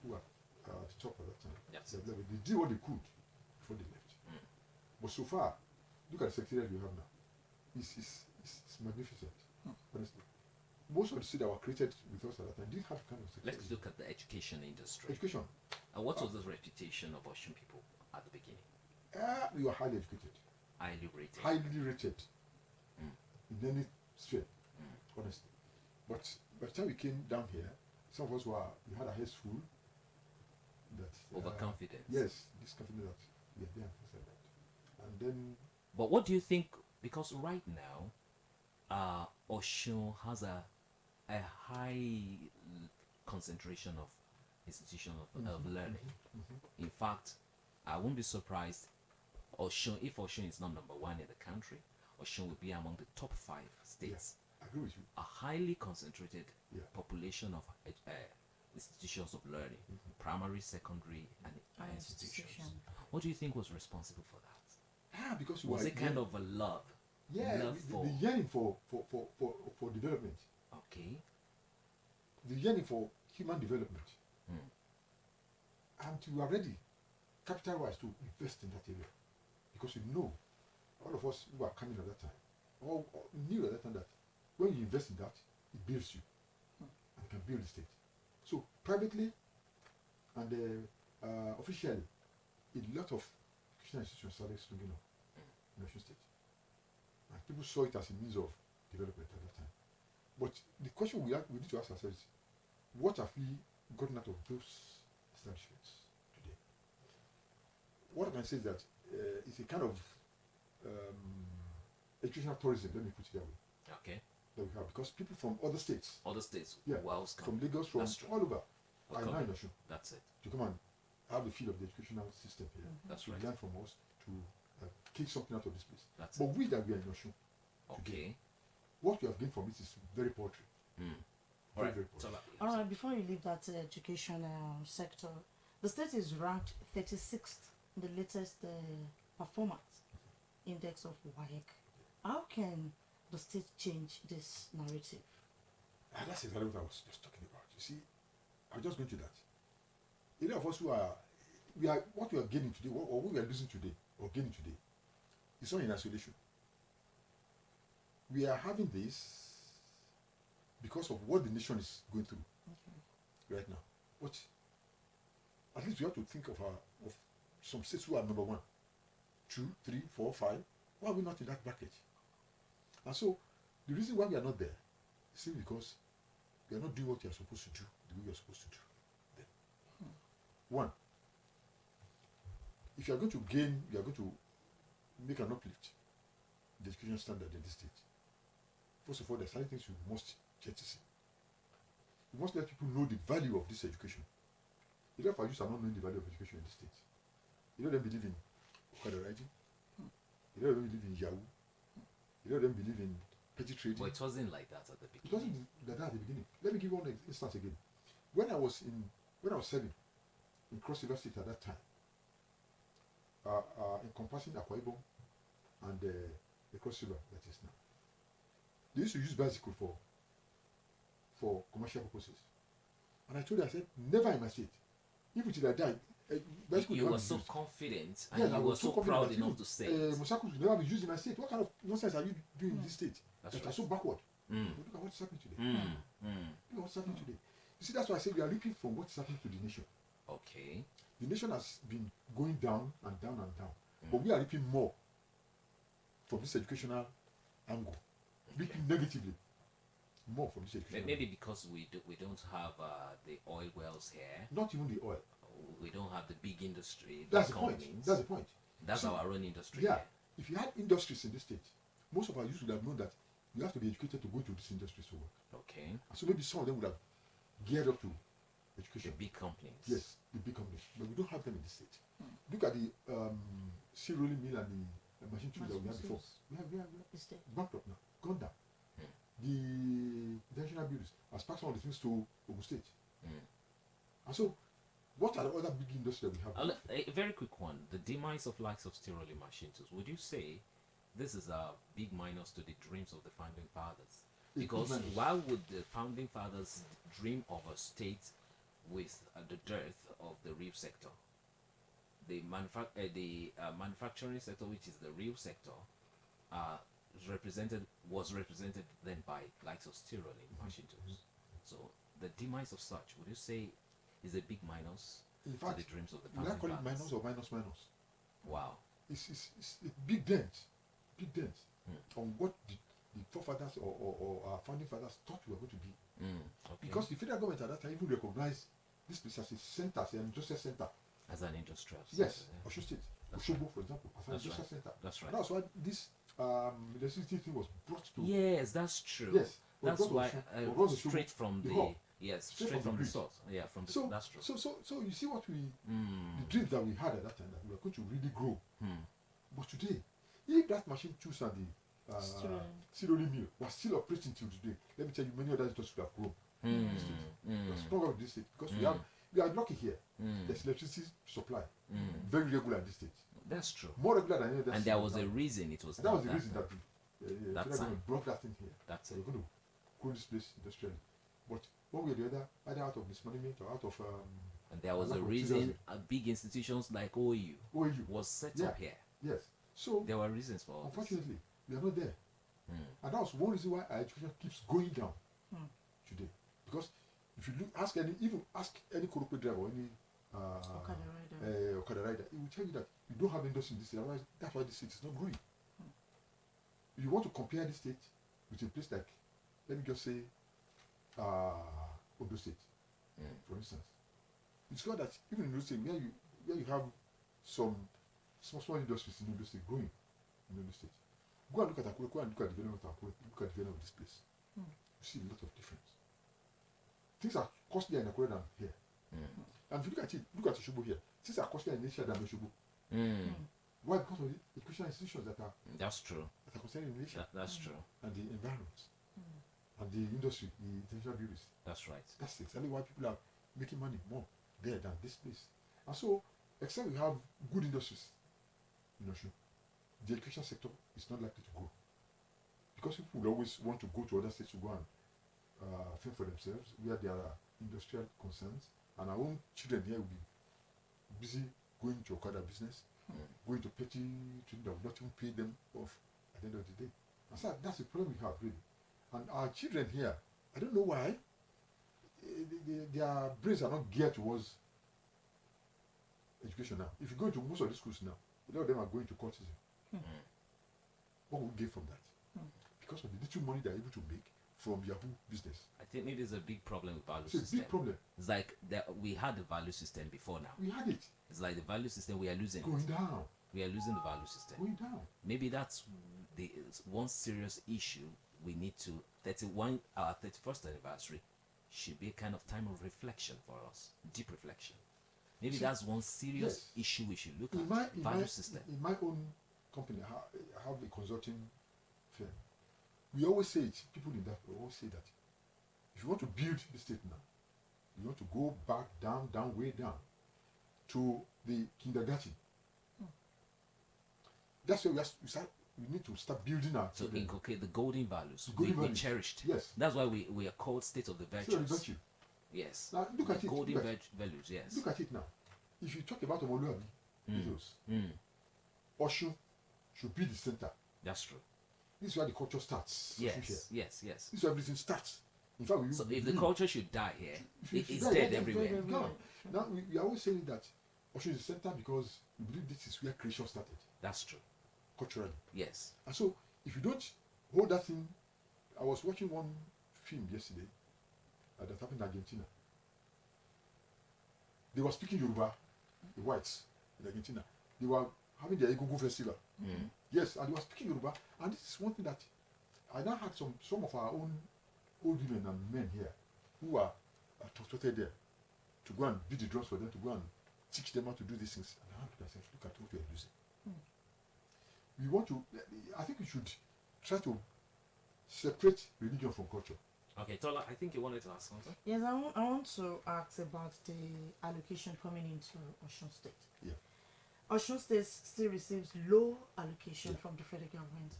who are at the top at that time. Yes. They did what they could before they left. But so far, look at the secretariat we have now. It's magnificent, honestly. Most of the states that were created with us at that time didn't have kind of secretariat. Let's look at the education industry. Education. And what was the reputation of Osun people at the beginning? We were highly educated. Highly rated. Highly rated. In any sphere, honestly. But by the time we came down here, some of us we had our heads full. That overconfidence. Yes, this confidence that we are there and things like that. And then. But what do you think? Because right now, Osun has a high concentration of institutions of learning. In fact, I won't be surprised. If Osun is not number one in the country, Osun will be among the top 5 states. Yeah, I agree with you. A highly concentrated population of institutions of learning, primary, secondary, and higher institutions. What do you think was responsible for that? Because was it kind of a love? Yeah, the yearning for development. Okay. The yearning for human development. And you are ready, capital-wise, to invest in that area. Because you know, all of us who are coming at that time, all knew at that time that when you invest in that, it builds you and can build the state. So privately and officially, a lot of Christian institutions started springing up in Osun State. And people saw it as a means of development at that time. But the question we need to ask ourselves is, what have we gotten out of those establishments today? What I can say is that it's a kind of educational tourism, let me put it that way. Okay. That we have, because people from other states, from Lagos, from all over, are now in Osun. That's it. To come and have the feel of the educational system here. That's to right. learn from us, to take something out of this place. That's but we that we are in Osun today, what we have gained from it is very paltry. All right. All right, before you leave that education sector, the state is ranked 36th in the latest performance index of WAEC. How can the state change this narrative? That's exactly what I was just talking about. You see, I was just going to that. A lot of us who are, what we are gaining today, or what we are losing today, or gaining today, is not in isolation. We are having this because of what the nation is going through right now. But at least we have to think of some states who are number 1, 2, 3, 4, 5. Why are we not in that bracket? And so the reason why we are not there is simply because we are not doing what we are supposed to do the way we are supposed to do. Then, 1, if you are going to gain, you are going to make an uplift in the education standard in this state. First of all, there are certain things you must jettison. You must let people know the value of this education. A lot of our youth are not knowing the value of education in the state. A lot of them believe in Okada riding. A lot of them believe in Yahoo. A lot of them believe in petty trading. But it wasn't like that at the beginning. It wasn't like that at the beginning. Let me give you one instance again. When I was serving in Cross River State at that time, encompassing Akwa Ibom and the Cross River that is now, they used to use bicycle for commercial purposes. And I told her, I said, never in my state. If it I die, bicycle you were so used. Confident and you were so proud enough to say motorcycles will never be used in my state. What kind of nonsense are you doing in this state that are so backward? Look at what's happening today. Look at what's happening today. You see, that's why I say we are reaping from what's happening to the nation. Okay. The nation has been going down and down and down. But we are reaping more from this educational angle. Reaping negatively more from this education. Maybe because we don't have the oil wells here. Not even the oil. We don't have the big industry. That's the point. That's the point. That's our own industry. Yeah. Here. If you had industries in this state, most of our youth would have known that you have to be educated to go into this industry to work. Okay. And so maybe some of them would have geared up to education. The big companies. Yes, the big companies. But we don't have them in this state. Look at the steel rolling mill and the machine tools that we had before. We have bankrupt now, gone down. The national buildings has passed on the things to Ogun State. And so, what are the other big industries that we have? A very quick one. The demise of likes of steel rolling machine tools. Would you say this is a big minus to the dreams of the founding fathers? Because why would the founding fathers dream of a state with the dearth of the real sector? The manufacturing sector, which is the real sector, was represented then by likes of steel rolling machine tools. So the demise of such, would you say, is a big minus in fact, to the dreams of the founding fathers? Would I call it minus or minus? Wow. It's a big dent on what the forefathers or our founding fathers thought we were going to be. Okay. Because the federal government at that time even recognized this place as a center, as an industrial center. As an industrial center. Yes, yeah. Osho State, Oshobo, for example, as an industrial center. That's right. And that's why this electricity thing was brought to. Yes, that's true. Yes, that's why straight from the straight from the source. Yeah, from the. So that's true. So you see what the dreams that we had at that time, that we were going to really grow. But today, if that machine tools and the steel rolling mill was still operating till today, let me tell you, many other industries would have grown. It's probably this state because we are lucky here. There's electricity supply very regular in this state. That's true. More regular than any other. And there was a reason it was. That was the reason that the federal government brought that in here. That's it. We're going to grow this place industrially. But one way or the other, either out of mismanagement or out of and there was a reason big institutions like OU was set up here. Yes. So there were reasons for all unfortunately, we are not there. And that was one reason why our education keeps going down today. Because if you ask any corporate driver or any Okada rider, he will tell you that you don't have industry in this state. Otherwise, that's why this state is not growing. If you want to compare this state with a place like, let me just say, Ondo State, for instance, it's got that even in Ondo State, where you have some small industries in Ondo State growing in Ondo State, go and look at Akure, go and look at the development of Akure, look at the development of this place. You see a lot of difference. Things are costlier in Akure than here. And if you look at it, look at Oshobo here. Things are costlier in Asia than Oshobo. Why? Because of the educational institutions that are. That's true. That are concerned in Asia. That's true. And the environment. And the industry, the international bureaus. That's right. That's exactly why people are making money more there than this place. And so, except we have good industries in Osho, the education sector is not likely to grow. Because people will always want to go to other states to go and fend for themselves, where there are industrial concerns, and our own children here will be busy going to Okada business, going to petty trading that will not even pay them off at the end of the day. And so that's the problem we have, really. And our children here, I don't know why, their brains are not geared towards education now. If you go to most of the schools now, a lot of them are going to cultism. What will we get from that? Because of the little money they're able to make from Yahoo business. I think it is a big problem with value system. It's a big problem. It's like we had the value system before now. We had it. It's like the value system, we are losing going down. We are losing the value system. Going down. Maybe that's the one serious issue we need to. Our 31st anniversary should be a kind of time of reflection for us, deep reflection. Maybe that's one serious issue we should look at. Value system. In my own company, I have a consulting firm. We always say it, people in that always say that if you want to build the state now, you want to go back, down, way down to the kindergarten. That's where we need to start building our children. To inculcate the golden values. We cherished. Yes. That's why we are called state of the virtues. Virtue. Yes. Now look at it. Golden values, yes. Look at it now. If you talk about Omoluabi, Osho should be the center. That's true. This is where the culture starts. Yes. This is where everything starts. In fact, if the culture should die here, it's dead everywhere. Now we are always saying that Osho is the center because we believe this is where creation started. That's true. Culturally. Yes. And so if you don't hold that thing, I was watching one film yesterday that happened in Argentina. They were speaking Yoruba, the whites in Argentina. They were having their Egungun festival. Yes, and they were speaking Yoruba. And this is one thing that I now had some of our own old women and men here who are transported there to go and beat the drums for them, to go and teach them how to do these things. And I look at what we are losing. we want to, I think we should try to separate religion from culture. Okay, Tola, I think you wanted to ask something. Yes, I want to ask about the allocation coming into Osun State. Yeah. Osun State still receives low allocation Yeah. from the federal government,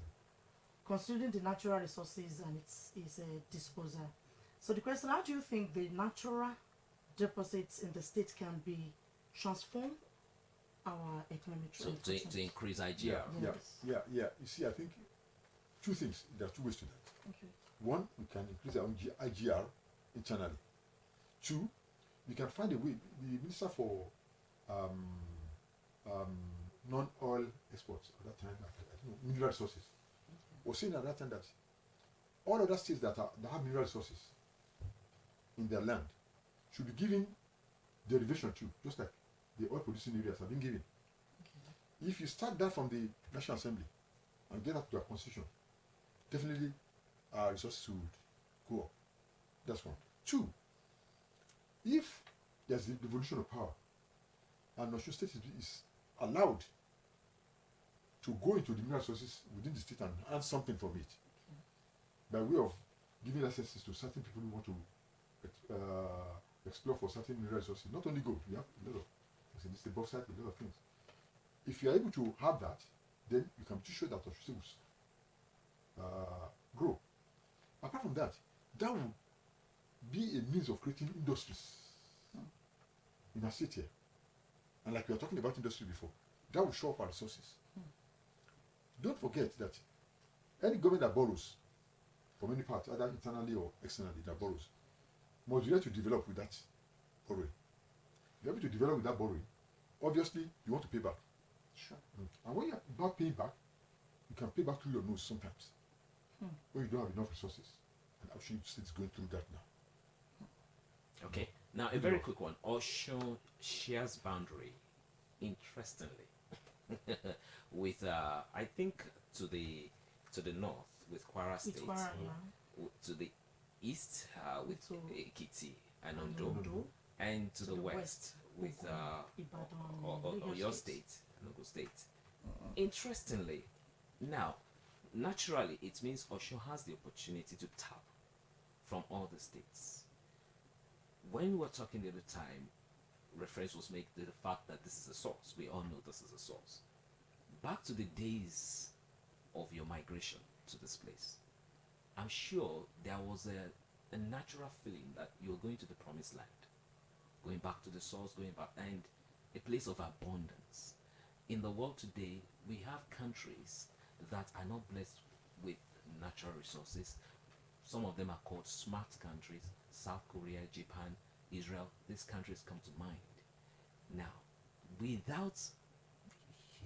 considering the natural resources and its disposal. So the question, how do you think the natural deposits in the state can be transformed our economic So to increase IGR. Yeah. You see, I think two things. There are two ways to that. Okay. One, we can increase our own IGR internally. Two, we can find a way. The Minister for non-oil exports at that time, I don't know, mineral resources, was saying at that time that all other states that have mineral resources in their land should be given derivation too, just like the oil producing areas have been given. Okay. If you start that from the National Assembly and get that to our constitution, definitely our resources would go up. That's one. Two, if there's the devolution of power and Osun State is allowed to go into the mineral resources within the state and earn something from it, by way of giving licenses to certain people who want to explore for certain mineral resources, not only gold, we have a lot of things in this, the bauxite, a lot of things. If you are able to have that, then you can be sure that Osun State will grow. Apart from that, that will be a means of creating industries in our state here. And like we were talking about industry before, that will show up our resources. Don't forget that any government that borrows from any part, either internally or externally, that borrows, must be able to develop with that borrowing. If you're able to develop with that borrowing, obviously you want to pay back. Sure. And when you're about paying back, you can pay back through your nose sometimes. When you don't have enough resources. And actually it's going through that now. Okay. Now a very quick one. Osun shares boundary, interestingly, with I think to the north with Kwara State, to the east with Ekiti and Ondo, and to the west with Oyo State and Ogun State. Interestingly, now naturally it means Osun has the opportunity to tap from all the states. When we were talking the other time, reference was made to the fact that this is a source. We all know this is a source. Back to the days of your migration to this place, I'm sure there was a natural feeling that you're going to the promised land, going back to the source, going back, and a place of abundance. In the world today, we have countries that are not blessed with natural resources. Some of them are called smart countries. South Korea, Japan, Israel, these countries come to mind. Now, without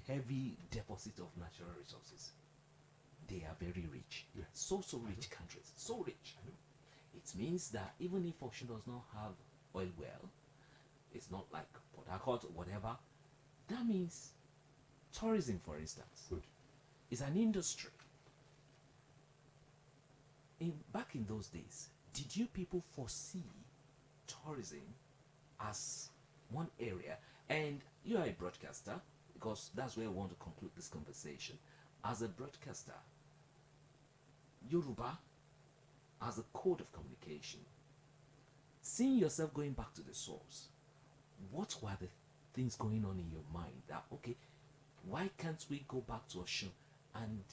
heavy deposit of natural resources, they are very rich. Yeah. So rich countries, so rich. It means that even if Osun does not have oil well, it's not like Port Harcourt or whatever, that means tourism, for instance, is an industry. Back in those days, did you people foresee tourism as one area? And you are a broadcaster, because that's where I want to conclude this conversation. As a broadcaster, Yoruba as a code of communication, seeing yourself going back to the source, what were the things going on in your mind that, okay, why can't we go back to Osun and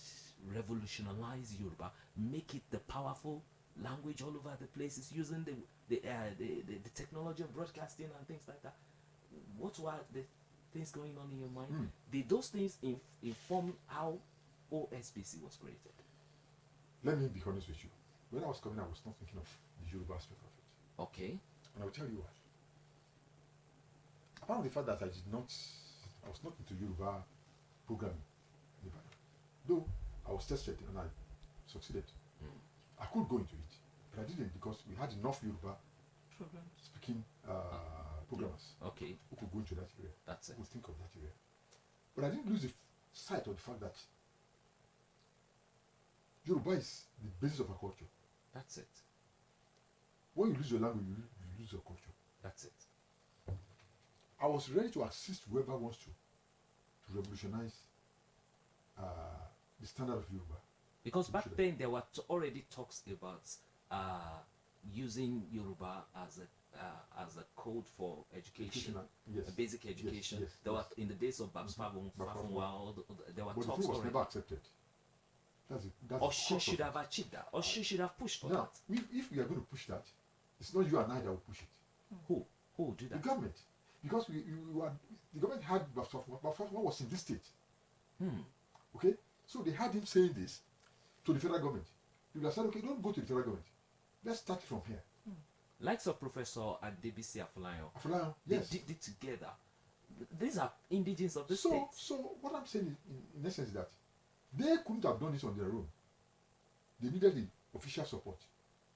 revolutionize Yoruba, make it the powerful language all over the places, using the technology of broadcasting and things like that? What were the things going on in your mind? Did those things inform how OSBC was created? Let me be honest with you. When I was coming, I was not thinking of the Yoruba aspect of it. Okay. And I will tell you why. Apart from the fact that I was not into Yoruba programming, though I was tested and I succeeded. I could go into it, but I didn't, because we had enough Yoruba speaking programmers who could go into that area. That's it. Who would think of that area. But I didn't lose sight of the fact that Yoruba is the basis of our culture. That's it. When you lose your language, you lose your culture. That's it. I was ready to assist whoever wants to revolutionize the standard of Yoruba. Because back then there were already talks about using Yoruba as a code for education, yes. Basic education. Yes, There were in the days of Babs Fafunwa, there were but talks the thing was already. never accepted. That's Or she should have achieved that. Or she should have pushed for now, that. if we are going to push that, it's not you and I that will push it. Who will do The that? government. Because the government had Babs Fafunwa was in this state. Okay? So they had him saying this to the federal government. They said, okay, don't go to the federal government. Let's start from here. Likes of Professor Adebisi Afolayan, yes. They did it together. These are indigenous of the so, state. So what I'm saying in essence is that they couldn't have done this on their own. They needed the official support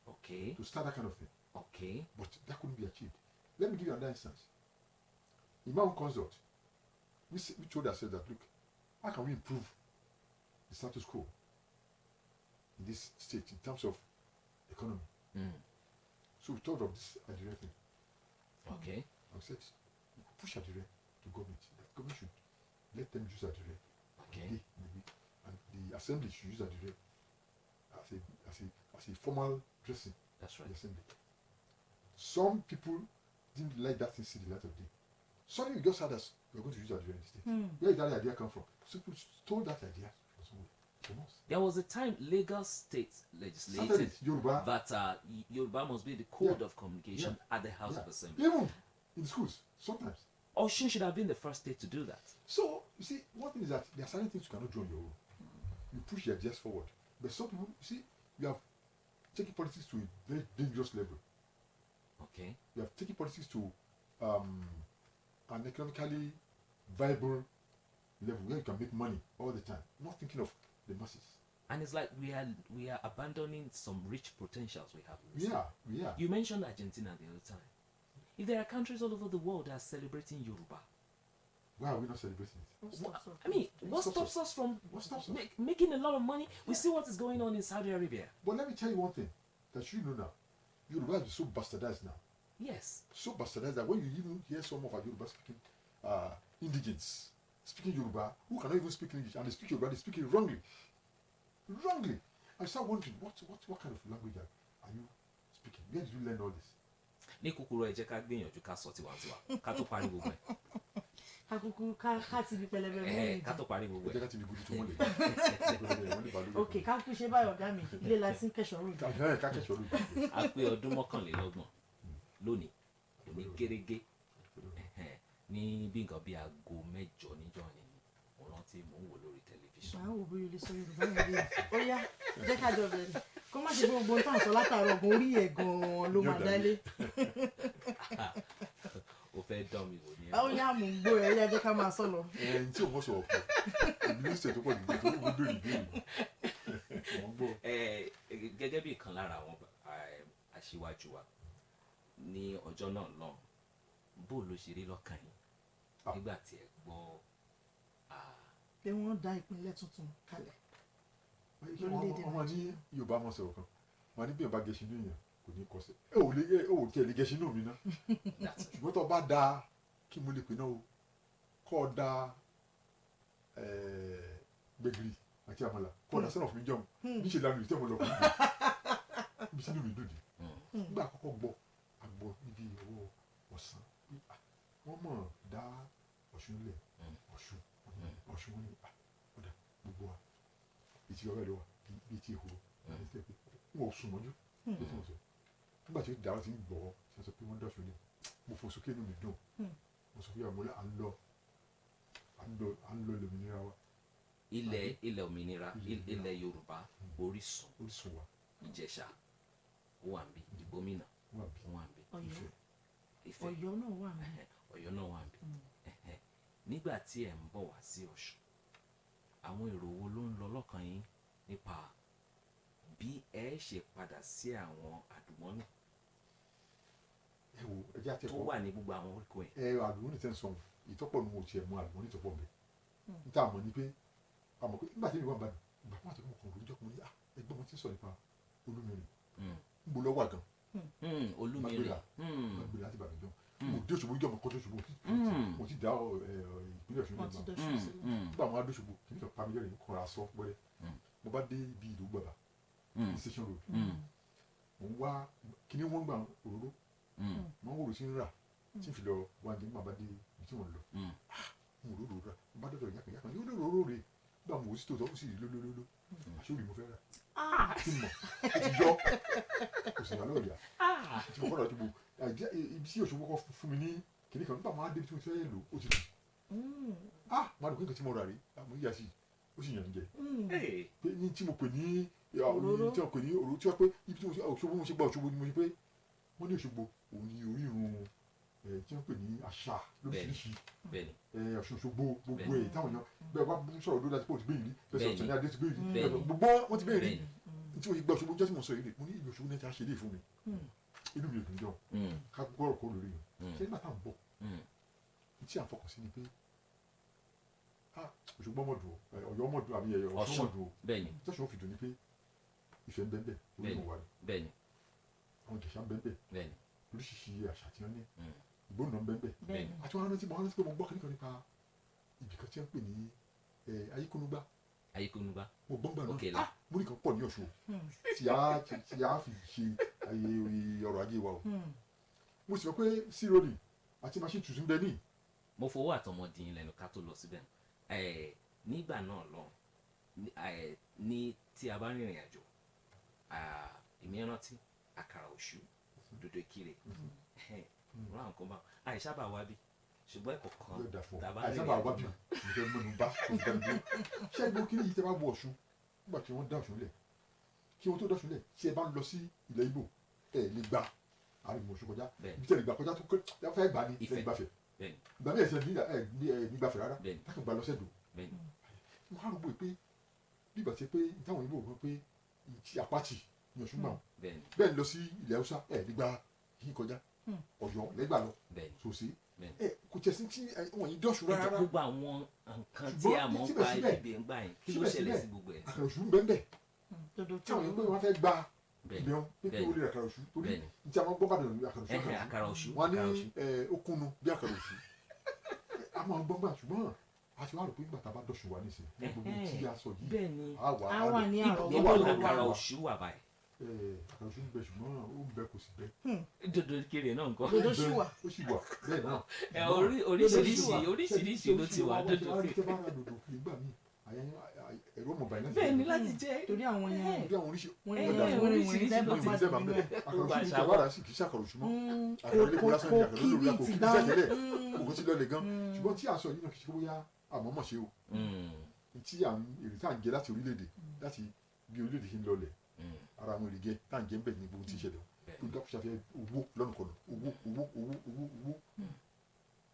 Okay. to start that kind of thing. Okay. But that couldn't be achieved. Let me give you another instance. In my own consult, we told ourselves that, look, how can we improve the status quo in this state in terms of economy? So we thought of this Adire thing. Okay. I said, push Adire to government. That government should let them use Adire. Okay. Maybe. And the assembly should use Adire as a formal dressing. That's right. The assembly. Some people didn't like that thing see the light of day. Suddenly we just had us, we're going to use Adire in the state. Where did that idea come from? So people stole that idea from somewhere. From us. There was a time Lagos State legislated Saturday, Yoruba. that Yoruba must be the code of communication at the House of Assembly. Even in schools, sometimes. Osun should have been the first state to do that. So, you see, one thing is that there are certain things you cannot do on your own. You push your ideas forward. But some people, you see, you have taken politics to a very dangerous level. Okay. You have taken politics to an economically viable level where you can make money all the time, not thinking of the masses. And it's like we are abandoning some rich potentials we have. In this Yeah, yeah. You mentioned Argentina the other time. If there are countries all over the world that are celebrating Yoruba, Why are we not celebrating it? what stops us from What stops us? making a lot of money? We see what is going on in Saudi Arabia. But let me tell you one thing that you know now. Yoruba is so bastardized now. Yes. So bastardized that when you even hear some of our Yoruba speaking indigents speaking Yoruba who cannot even speak English and they speak Yoruba, they speak it wrongly. Wrongly. I start wondering what kind of language are you speaking? Where did you learn all this? Ní kúkúrú ẹ jẹ́ ká gbìyànjú ká sọ tiwantiwa ká tó parí gbogbo ẹ̀. ká ti di pẹlẹbẹ mú ká tó parí gbogbo Ẹ jẹ́ ẹ̀. ká ti di gudu tí wọ́n lè. ok ká kú ṣe báyọ̀ ọ̀gá mi ilé la sí kẹsàn-án rògbò. Ká kẹ́sọ̀ lójú. A pé ọdún 21 lónìí òní gẹ́rẹ́gẹ́ ní bí nǹkan bí aago 8 níjọ́ ni mo rántí mò ń wò lórí tẹlifíṣàn. màá wò bóyá ilé sọ Yorùbá yẹn lé ó yá jẹ́ ká jọ bẹ̀rẹ̀ kó má ṣe gbogbo ohun tó ń sọ látàárọ̀ ọ̀gbọ̀n orí ẹ̀ gan-an ló máa dálé. O fẹ́ dán mi wò ní ó yá mò ń gbọ́ ẹ̀ yá jẹ́ ká máa sọ lọ. Ẹni tí o mọ̀ sọ̀rọ̀ pọ̀ ìlú ìṣẹ̀ tó pọ̀ jù tó ní gbogbo ìbéèrè. Wọ́n gbọ́. Gẹ́gẹ́ bí ìkan lára àwọn aṣíwájú wa ní ọjọ́ náà lọ́hùn bó ló ṣe rí lọ́kàn yín nígbà tí ẹ gbọ́ pé wọ́n dá ìpínlẹ̀ tuntun kalẹ̀. Ọmọ ní Yorùbá mọ̀ sọ̀rọ̀ kan wọn ní bí ọba gẹ̀ẹ́sì ní èèyàn kò ní kọsẹ̀ ẹ ò tiẹ̀ lè gẹ̀ẹ́sì náà mi ná ṣùgbọ́n tó bá da kí mo lè pè náà o kọ́ ọ da gbẹ̀gìrì àti àmàlà kọ́ ọ da sẹ́nà fún mi jẹun níṣẹ́ lánàá ìtẹ́ mo lọ kọ́ ibi sínú mi dùn dì nígbà àkọ́kọ́ gbọ́ àgbọ̀ níbi owó ọ̀sán wọ́n mọ̀ dá Ọ̀ṣun lẹ̀ Ọ̀ṣun wọn ni ọ̀dà gbogbo wa ìtì ọ̀rẹ́ rẹ wà bíi ti ìhòòhò wọn ò sùn mọ́jú nígbà tí ó dára ti ń gbọ́ ṣe sọ pé wọ́n dọ̀ṣun ni mo fò sókè inú mi dùn mo sọ pé àmúlẹ̀ à ń lọ lómìnira wa. ilẹ̀ òmìnira ilẹ̀ Yorùbá Orísun wa Ìjẹ̀ṣà ó wà níbí Ìgbómìnà ó wà níbí Ifẹ̀ Ọ̀yọ́ náà wà ní. Ọ̀yọ́ náà wà níbí. Nígbà tí ẹ̀ ń bọ̀ wá sí Ọ̀ṣun àwọn èrò wo ló ń lọ lọ́kàn yín nípa bí ẹ ṣe padà sí àwọn àdùmọ́nì tó wà ní gbogbo àwọn oríkò ẹ̀. Àlùmọ́nì tẹ́ ń sọ ìtọ́pọ̀ nu mo tiẹ̀ mọ àlùmọ́nì tó pọ̀ mẹ́ níta àmọ́ ni pé àmọ́ pé nígbà tí èmi wà bá mi ìgbà fún àtẹ̀kọ́ kan lójọ́ kan ní ẹgbẹ́ wọn ti ń sọ nípa Olúmẹ̀rìn ń bo lọ́wọ́ àgàn Olúmẹ̀rìn Magbèrè láti bàbá jọ mo dé Òṣogbo níjọ́ mo kọ́ tó Òṣogbo mo ti dá ìpínlẹ̀ Ọ̀ṣun nígbà nígbà mo adé Òṣogbo kì í kàn pa mi lẹ́rìn kọ́ra sọ pẹ́rẹ́ mo bá dé ibi ìlú bàbá ní station road mo ń wá kíní wọ́n gbà òróró mo ń wòrò sí ń rà tí n fi lọ wá ní mo bá dé ibi tí mo lọ mo òróró rà mo bá dọ̀dọ̀ ìyá kan ní òróró rè gbà mo wò sí tòótọ́ ó sì rí lólólóló àṣírí mo fẹ́ rà tí mo ti yọ kò sì yà lọ́ọ̀yà tí mo kọ́ lọ́ọ́ tó bo ibi tí Òṣogbo kọ́ fún mi ní kíní kan nígbà máa débi tí mo ti fẹ́ lò ó ti dùn máa dùn kí nǹkan tí mo rà rí mo yíyá sí ó sì yàn jẹ pé ní tí mo pè ní òróró tí wọ́n pè ní òróró tí wọ́n pé ibi tí Òṣogbo mo ṣe gba Òṣogbo ni mo ṣe pé wọ́n ní Òṣogbo òun ni orírun tí wọ́n pè ní àṣà lóríṣiríṣi Ọ̀ṣun Òṣogbo gbogbo ẹ̀ táwọn èèyàn bẹ́ẹ̀ wá sọ̀rọ̀ lórí àti pé ó ti gbé yìí bẹ́ẹ̀ sọ̀rọ̀ Sàní Adé ti gbé yìí gbogbo wọn ti gbé yìí tí mo ṣe gba Òṣogbo jẹ́ tí mo sọ yìí mo ní ìlú Òṣogbo náà ti ṣe lé fún mi inú mi ò dùn jọ ká gbọ́rọ̀ kó lórí yẹn ṣé nígbà tá à ń bọ̀ tí à ń fọkàn sí ni pé Òṣogbo mọ̀dù Ọ̀yọ́ mọ̀dù àbí Ọ̀ṣun mọ̀dù tí Ọ̀ṣun fi dùn ni pé Ifẹ̀ ń bẹ́ẹ̀ orí ìwà rẹ̀ àwọn Ìjẹ̀ṣà ń bẹ́ẹ̀ oríṣiríṣi àṣà tí wọ́n ní ìgbóhùn ń bẹ́ẹ̀ àti wọn rántí pé mo gbọ́ kíníkan nípa ibìkan tí wọ́n pè ní Ayíkúnúgbá mo gbọ́n gbà náà mo ní kan pọ̀ ní Ọ̀ṣun tí a fi ṣe ọrọ̀ ajé wa o mo sì sọ pé síròlì àti machine tuntun ń bẹ ní. mo fowó àtọmọdìyìn lẹ́nu ká tó lọ síbẹ̀ nígbà náà lọ ní tí a bá rìnrìn àjò èmi rántí àkàrà òṣù dòdò ìkirè wọn àwọn kan bá àìsábà wá bí ṣùgbọ́n ẹ̀kọ́ kan tàbá àìsábà wá bí nǹkan mọ́nu bá ṣé ẹgbẹ́ kí ni yìí tẹ́ bá wọ Ọ̀ṣun nígbà tí wọ́n dá Ọ̀ṣun lẹ̀ kí wọ́n tó dá Ọ̀ṣun lẹ̀ tí ẹ bá ń lọ sí ilẹ̀ Ìgbò ẹ lè gba àrùn Ọ̀ṣun kọjá ibi tí ẹ lè gbà kọjá tó fẹ́ gbà ní Ifẹ̀ ìgbàfẹ́ ìgbà mi ẹ̀sẹ̀ nígbàfẹ́ rárá tákàn gbà lọ́sẹ̀ dùn mo á rògbò pé bí ìgbà tí pé táwọn Ìgbò rò pé ti àpáàtì ní Ọ̀ṣun gbà bẹ́ẹ̀ lọ sí ilẹ̀ Haúsá ẹ lè gba yìí kọjá Ọ̀yọ́ lẹ́gbàá lọ sòsí kò tẹ̀sí tí wọ́n yìí dọ̀ṣù rárá. gbogbo àwọn nǹkan tí a mọ̀ ń pa ibi ń gbà yín kí ló ṣẹlẹ̀ sí gbogbo ẹ̀. àkàrà òṣù ń bẹ́ẹ̀ tí àwọn yìí pé wọ́n fẹ́ gba ìbẹ̀wọ̀n pé kí wọ́n lè àkàrà òṣù torí ní tí a máa gbọ́ bàdàn àkàrà òṣù wọ́n ní okunu bí àkàrà òṣù a máa gbọ́ gbà ṣùgbọ́n a ti wá rò pé nígbà tá a bá dọ̀ṣù wa nísìnyí gbogbo tí a sọ yìí a wà ní àkàrà òṣù wà báyìí. àkàrà òṣù ń bẹ ṣùgbọ́n ó ń bẹ kò sí bẹ. dòdò ìkirè náà nǹkan. dòdò ṣì wà. ó sì wà bẹ́ẹ̀ náà. oríṣiríṣi ló ti wà dòdò ìkirè. tẹ́ bá ra dòdò ìkirè gbà mí ẹ̀rọ ọmọ bàyìí náà. bẹ́ẹ̀ ni láti jẹ́. torí àwọn yẹn. torí àwọn oríṣiríṣi ló ti jẹ́ bàbá àkàrà òṣù ìjà wàrà sí kì í ṣàkàrà òṣù mọ́. àkàrà ilé kó lásán ní àkàrà olórí àkókò kì í sẹ́tẹ̀lẹ̀ òkú ti lọlẹ̀ gan. ṣùgbọ́n tí a sọ yìí náà kì í ṣe bóyá àmọ́mọ̀ ṣe o. tí èrè tá à ń jẹ láti orílẹ̀-èdè láti bí orílẹ̀-èdè ṣe ń lọlẹ̀ ara àwọn èrè jẹ tá à ń jẹ ń bẹ̀ ní gbogbo tí ì ṣẹlẹ̀ o tó dákúṣàfẹ́ owó lọ́nà kọlù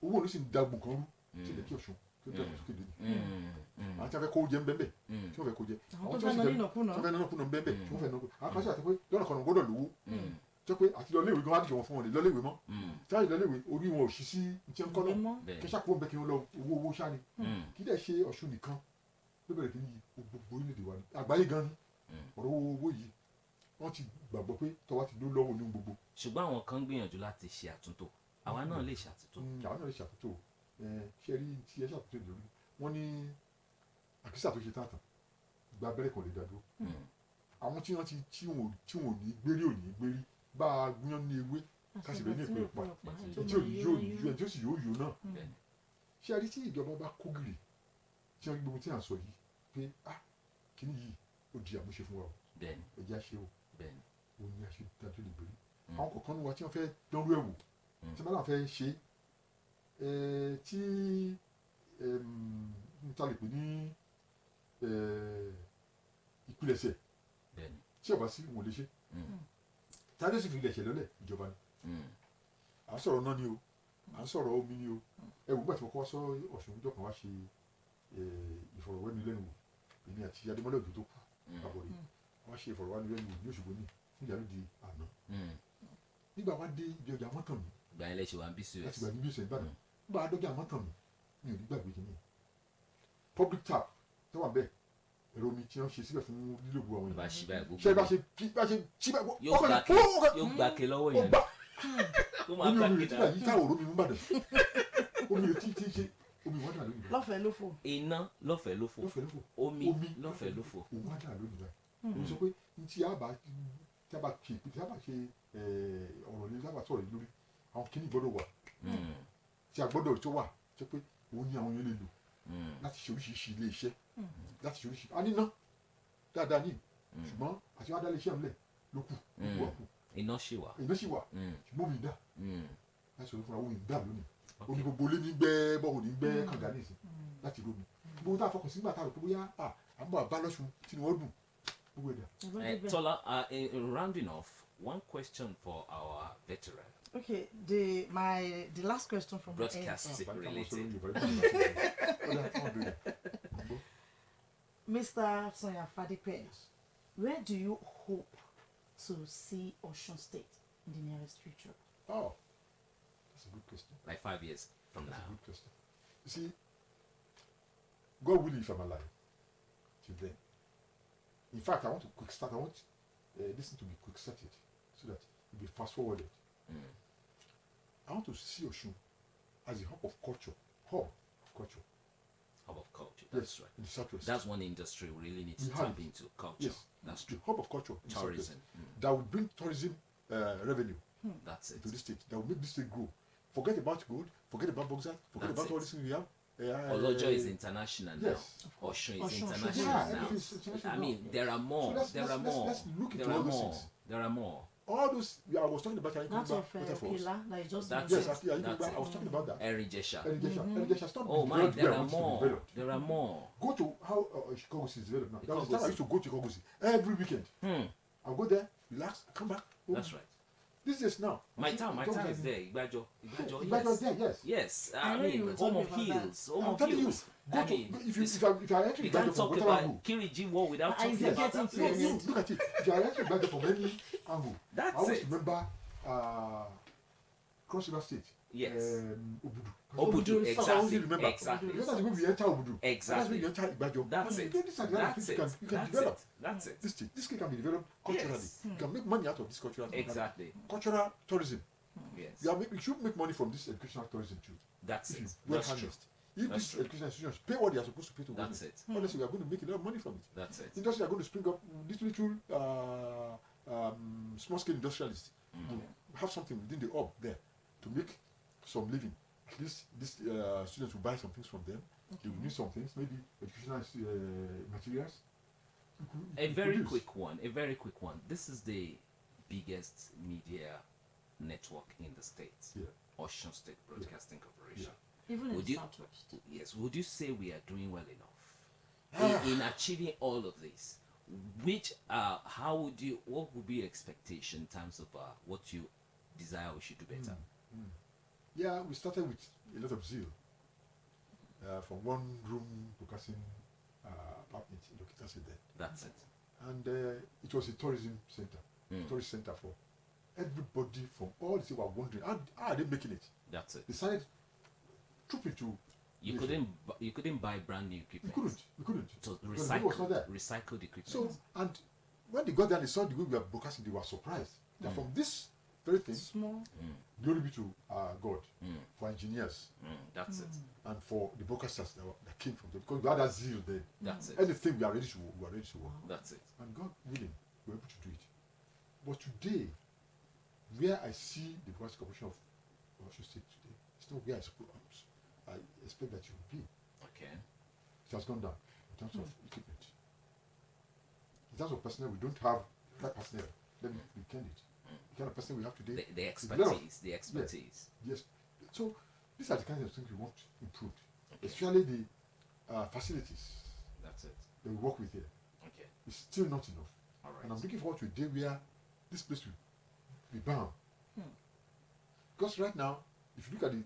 owó ló sì ń da gbọ̀ngàn rú tí ilẹ̀ kí Ọ̀ṣun tó dá sókè lé ní. àwọn tí wọ́n fẹ́ kó jẹ ń bẹ́ẹ̀ tí wọ́n fẹ́ kó jẹ àwọn tí wọ́n fẹ́ nínàkúnà ń bẹ́ẹ̀ tí wọ́n fẹ́ nínàkúnà àwọn kan ṣe àti pé lọ́nà kan gbọ́dọ̀ lówó tó pé àti lọ́léèwé gan adìjọ wọn fún wọn lè lọ́léèwé mọ́ tí wọ́n lọ́léèwé orí wọn ò ṣí sí ti ń kọ́ náà kí ṣàkóso bẹ́ẹ̀ kí wọ́n lọ owó ṣáà ni kí dẹ̀ ṣe Ọ̀ṣun nìkan ló bẹ̀rẹ̀ kí ní gbogbo orílẹ̀-èdè wa ni àgbáyé gan ni ọ̀rọ̀ owó yìí wọ́n ti gbàgbọ́ pé tọ́wọ́ ti ló lọ́wọ́ ní gbogbo. ṣùgbọ́n àwọn kan gbìyànjú láti ṣe àtúntò àwa náà lè ṣàtúntò. àwa náà lè ṣàtúntò ṣe rí tí ẹ ṣàtúntò lórí wọ́n ní àkísà tó ṣe tààtà gba abẹ́rẹ́ kan lè dá dúró. àwọn tí wọ́n ti tí wọn ò ní gbérí ò ní gbérí bá a gúnyán ní ewé káṣí bẹ́ẹ̀ ní ìpínlẹ̀ pa tí ò ní yóò yó ẹ̀ tí ó sì yóò yó náà. ṣe rí tí ìjọba bá kó gìrì tí wọ́n gbogbo tí à ń sọ yìí pé kíní yìí ó di àmúṣe fún wa o ẹ̀jẹ̀ àṣẹ o ó ní àṣẹ dájú lè gbérí. àwọn kọ̀ọ̀kan ní wa tí wọ́n fẹ́ dánrú ẹ̀ wò tí wọ́n náà fẹ́ ṣe tí ta lè pè ní ìpilẹ̀ṣẹ̀ tí ọba sí wọn lè ṣe tàbí sì fi ilẹ̀ṣẹ̀ lọ́lẹ̀ ìjọba ni à ń sọ̀rọ̀ náà ni o à ń sọ̀rọ̀ omi ni o ẹ̀wù gbà tí wọ́n kọ́ sọ Ọ̀ṣun ìjọ kan wá ṣe ìfọ̀rọ̀wánilẹ́nuwò èmi àti Adémọ́lá Òjó tó kù àbọ̀rí wọ́n ṣe ìfọ̀rọ̀wánilẹ́nuwò ní Òṣogbo ní ìyálóde àná nígbà wá dé ibi ọjà mọ́tàn mi gbà ẹ lẹ́sẹ̀ wá ń bí sí rẹ̀ láti gbà ní bí ó ṣe Ìbàdàn nígbà wá dọ́jà mọ́tàn mi ò ní gbàgbé kìíní public tap tó wà bẹ́ẹ̀ ẹ̀rọ omi tí wọ́n ṣe síbẹ̀ fún lílo gbogbo àwọn èèyàn ṣe bá ṣe ṣí báyìí yóò gbà ké lọ́wọ́ yẹn Come omi on, omi back it tí bá up. yí táwọn omi mú bàdàn omi ò tí ṣe omi wọ́n dà lónìí báyìí lọ́fẹ̀ẹ́ ló fò. Iná lọ́fẹ̀ẹ́ ló fò. lọ́fẹ̀ẹ́ lófò Omi lọ́fẹ̀ẹ́ ló fò. òun wá dà lónìí báyìí òun sọ pé tí a bá ṣe ọ̀rọ̀ lé tí a bá sọ̀rọ̀ lórí àwọn kìíní gbọ́dọ̀ wà tí a gbọ́dọ̀ tó wà tó pé òun ni àwọn yẹn lè lò láti ṣe oríṣiríṣi ilé iṣẹ́ láti ṣe oríṣiríṣi a níná dáadáa ní ṣùgbọ́n àti wá dá ilé iṣẹ́ ńlẹ̀ ló kù ló kù Iná ṣì wà. iná sì wà ṣùgbọ́n omi dà láti sọ̀rọ̀ fúnra omi dà lónìí omi gbogbo lé ní gbẹ́ bọ́ọ̀ ní gbẹ́ kànga ní ìsìn láti rómi gbogbo tá a fọkàn sí nígbà tá a rò pé bóyá à ń bọ̀ àbá lọ́sùn tí ni wọ́n dùn gbogbo ẹ̀dá. Tola, rounding off, one question for our veteran. Okay, the last question from the end. Broadcasting related. Mr. Sonia Fadipe, where do you hope to see Osun State in the nearest future? Oh, that's a good question. Like 5 years from That's a now. good question. You see, God willing, if I'm alive till then. In fact, I want to quick start. I want this thing to be quick started so that it be fast forwarded. I want to see Osun as a hub of culture. Hub of culture. Hub of culture. That's right. In the southwest. That's one industry we really need to We have tap it. into culture. Yes. That's the true. hub of culture. In the southwest. Tourism. That will bring tourism revenue That's it. to this state. That will make this state grow. Forget about gold. Forget about bauxite. Forget That's about all it. these things we have. Olojo is international now. yes. Osun is Osun, international yeah, now. everything's international I mean, now. there are more. So let's look There into are all those more. things. There are more. All those I was talking about. That of metaphors. Pila that you just That's Yes, mentioned. it. That's I was talking about that. Erijesha. Erigesha stop Oh my, developed there where I are want it to be more. developed. There are more. Go to how Chicago is developed now. There was a time I Ikogosi. used to go to Chicago every weekend. I'll go there, relax, come back. Home. That's right. This is now. My town is there. Igbajo. Igbajo Yes. is there, yes. Yes. I I know you mean, were home of talking about hills. that. Home I'm of telling you, hills. go I to mean, if I enter you Igbajo can't from talk Waterloo, about Kiriji War without I talking said about getting that to place. it. no, look at it. If I enter Igbajo from any angle, That's I always it. remember Cross River State. Yes. Obudu. Obudu, That's how I always exactly. remember. Exactly. Because that's when we enter Obudu. Exactly. That's when you enter Igbajo. That's And it. these are the other That's things it. you can That's develop. it. That's it. This thing can be developed culturally. Yes. You can make money out of this cultural thing. Exactly. Cultural tourism. Yes. You should make money from this educational tourism too. That's If it. you well That's true. harnessed. If That's these true. educational institutions pay what they are supposed to pay to That's government, it. honestly, we are going to make a lot of money from it. That's it. Industries are going to spring up. These little small scale industrialists will have something within the hub there to make some living. At least these students will buy some things from them. They will need some things, maybe educational materials. A very produce. quick one. A very quick one. This is the biggest media network in the states. Yeah. Osun State Broadcasting Corporation. Even in Would the you- southwest. Yes. Would you say we are doing well enough in achieving all of this? Which how would you? What would be your expectation in terms of what you desire we should do better? Yeah, we started with a lot of zeal from one room broadcasting apartment in Lokita State there. That's it. And it was a tourism center, tourist center for everybody from all the city were wondering how are they making it. That's it. They started trooping to. You couldn't buy brand new equipment. We couldn't. So Because the money was not there. recycled equipment. So and when they got there, they saw the way we were broadcasting. They were surprised that from this very thing, Small. glory be to God for engineers That's it. and for the broadcasters that came from them, because we had that zeal then. That's it. Anything we are ready to work. That's it. And God willing, we're able to do it. But today, where I see the Broadcasting Corporation of Osun State today, it's not where I expect that you will be. Okay. It has gone down in terms of equipment. In terms of personnel, we don't have that personnel. Let me weekend it. The kind of person we have today. The is a lot of- expertise. The expertise. Yes. So these are the kinds of things we want improved, especially the facilities That's it. that we work with here. Okay. It's still not enough. All right. And I'm looking forward to a day where this place will be bound. Because right now, if you look at the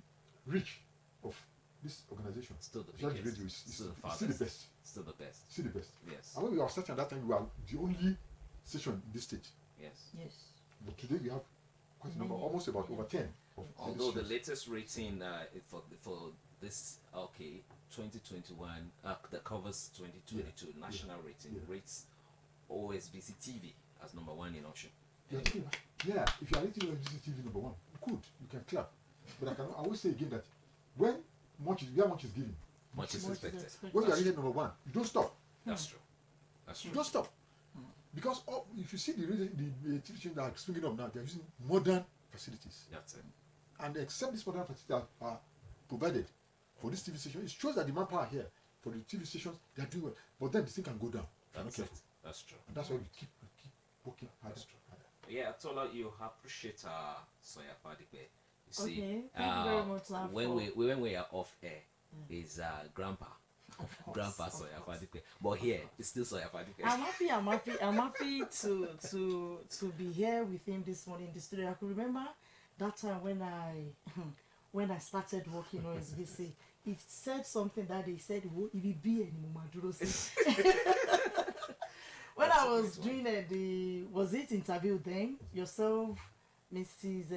reach of this organization, Still the especially biggest. radio, Still the it's still the farthest. best. Still the best. Still the best. Yes. And when we were starting at that time, we were the only station in this state. Yes. Yes. But today we have quite a number, almost about over 10 of Although the stations. latest rating for this 2021 that covers 2022 national rating rates OSBC TV as number 1 in Osun. Yeah, if you are rating OSBC TV number 1, could. You can clap. But I always say again that when much is given, much is expected. When you are rated number one, you don't stop. That's true. That's true. You don't stop. Because if you see the TV stations that are springing up now, they're using modern facilities. That's it. And except these modern facilities are provided for this TV station, it shows that the manpower here for the TV stations, they are doing well. But then the thing can go down. That's it. That's true. And that's why we keep working harder. That's true. Yeah, Tola, you appreciate Soya Fadipe. You see, Okay, thank you very much, sir, when we are off air, is Grandpa. Grandpa Soya Fadipe. But here, it's still Soya Fadipe. I'm happy to be here with him this morning in the studio. I could remember that time when I started working on OSBC. He said something that he said, "If it be any Maduro." When I was doing was it interview then? Yourself, Mrs.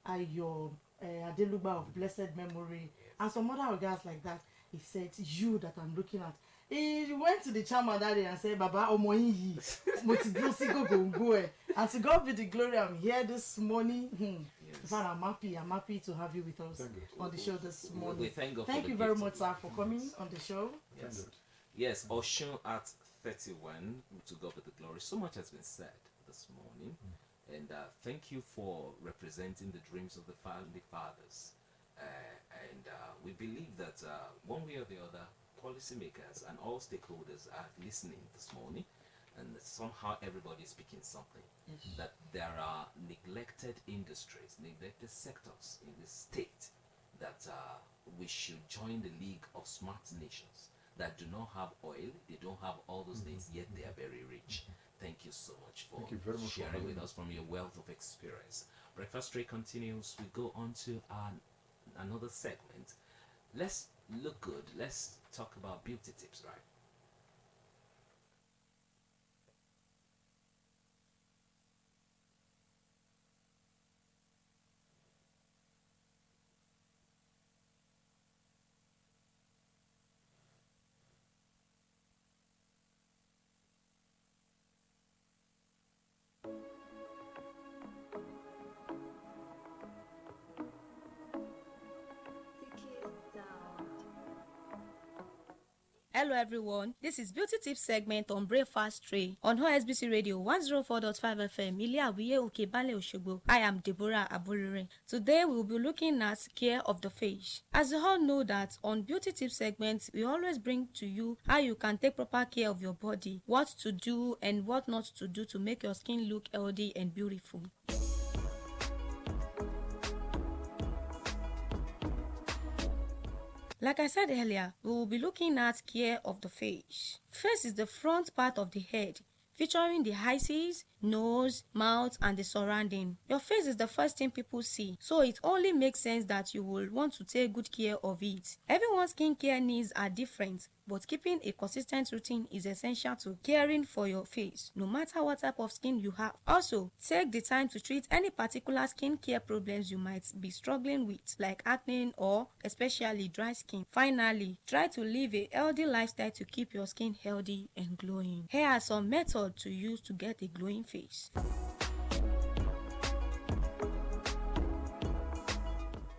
Ayo Adeluba of blessed memory, and some other guys like that. He said, "You that I'm looking at." He went to the chairman that day and said, "Baba, omoyi, and to God be the glory. I'm here this morning. Yes. I'm happy to have you with us on the show this morning. We thank God. Thank you very much, sir, for coming on the show. Yes, yes. Oshun at 31. To God be the glory. So much has been said this morning, and thank you for representing the dreams of the founding fathers. And we believe that one way or the other, policymakers and all stakeholders are listening this morning, and somehow everybody is speaking something. Yes. That there are neglected industries, neglected sectors in this state, that we should join the League of Smart Nations that do not have oil, they don't have all those things, yet they are very rich. Thank you so much for sharing with us from your wealth of experience. Breakfast Tray continues. We go on to another segment. Let's look good. Let's talk about beauty tips, right? Hello everyone, this is Beauty Tips segment on Breakfast Tray on OSBC Radio 104.5 FM, Ile-Awiye Okebale Osogbo. I am Deborah Abolore. Today we will be looking at care of the face. As you all know that on Beauty Tips segment, we always bring to you how you can take proper care of your body, what to do and what not to do to make your skin look healthy and beautiful. Like I said earlier, we will be looking at care of the face. Face is the front part of the head, featuring the eyes, nose, mouth, and the surrounding. Your face is the first thing people see, so it only makes sense that you will want to take good care of it. Everyone's skincare needs are different, but keeping a consistent routine is essential to caring for your face, no matter what type of skin you have. Also, take the time to treat any particular skincare problems you might be struggling with, like acne or especially dry skin. Finally, try to live a healthy lifestyle to keep your skin healthy and glowing. Here are some methods to use to get a glowing face.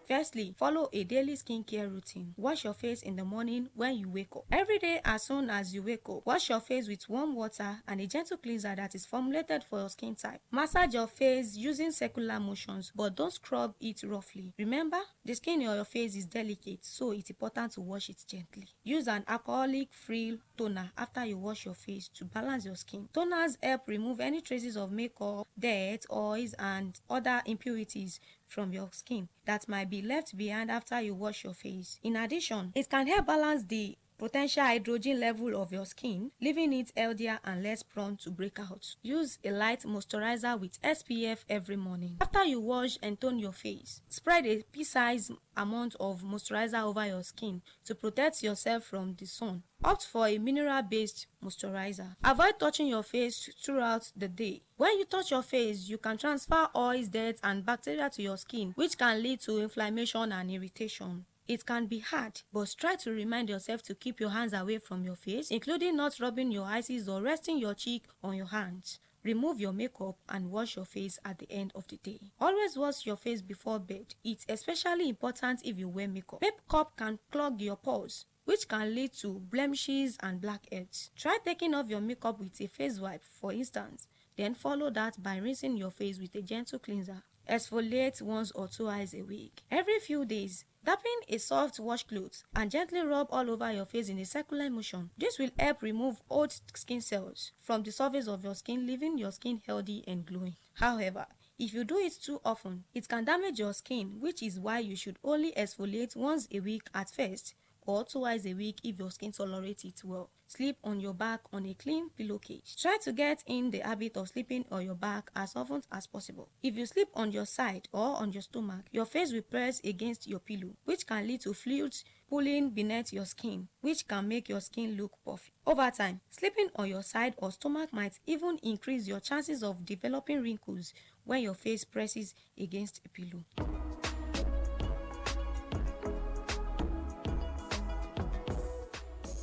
Firstly, follow a daily skincare routine. Wash your face in the morning when you wake up. Every day as soon as you wake up, wash your face with warm water and a gentle cleanser that is formulated for your skin type. Massage your face using circular motions, but don't scrub it roughly. Remember, the skin on your face is delicate, so it's important to wash it gently. Use an alcoholic-free toner after you wash your face to balance your skin. Toners help remove any traces of makeup, dirt, oils, and other impurities from your skin that might be left behind after you wash your face. In addition, it can help balance the potential hydrogen level of your skin, leaving it healthier and less prone to breakouts. Use a light moisturizer with SPF every morning. After you wash and tone your face, spread a pea-sized amount of moisturizer over your skin to protect yourself from the sun. Opt for a mineral-based moisturizer. Avoid touching your face throughout the day. When you touch your face, you can transfer oils, dirt, and bacteria to your skin, which can lead to inflammation and irritation. It can be hard, but try to remind yourself to keep your hands away from your face, including not rubbing your eyes or resting your cheek on your hands. remove your makeup and wash your face at the end of the day. Always wash your face before bed. It's especially important if you wear makeup. Makeup can clog your pores, which can lead to blemishes and blackheads. Try taking off your makeup with a face wipe, for instance, then follow that by rinsing your face with a gentle cleanser. Exfoliate once or twice a week. Every few days, dapping a soft washcloth and gently rub all over your face in a circular motion. This will help remove old skin cells from the surface of your skin, leaving your skin healthy and glowing. However, if you do it too often, it can damage your skin, which is why you should only exfoliate once a week at first, or twice a week if your skin tolerates it well. Sleep on your back on a clean pillowcase. Try to get in the habit of sleeping on your back as often as possible. If you sleep on your side or on your stomach, your face will press against your pillow, which can lead to fluids pulling beneath your skin, which can make your skin look puffy. Over time, sleeping on your side or stomach might even increase your chances of developing wrinkles when your face presses against a pillow.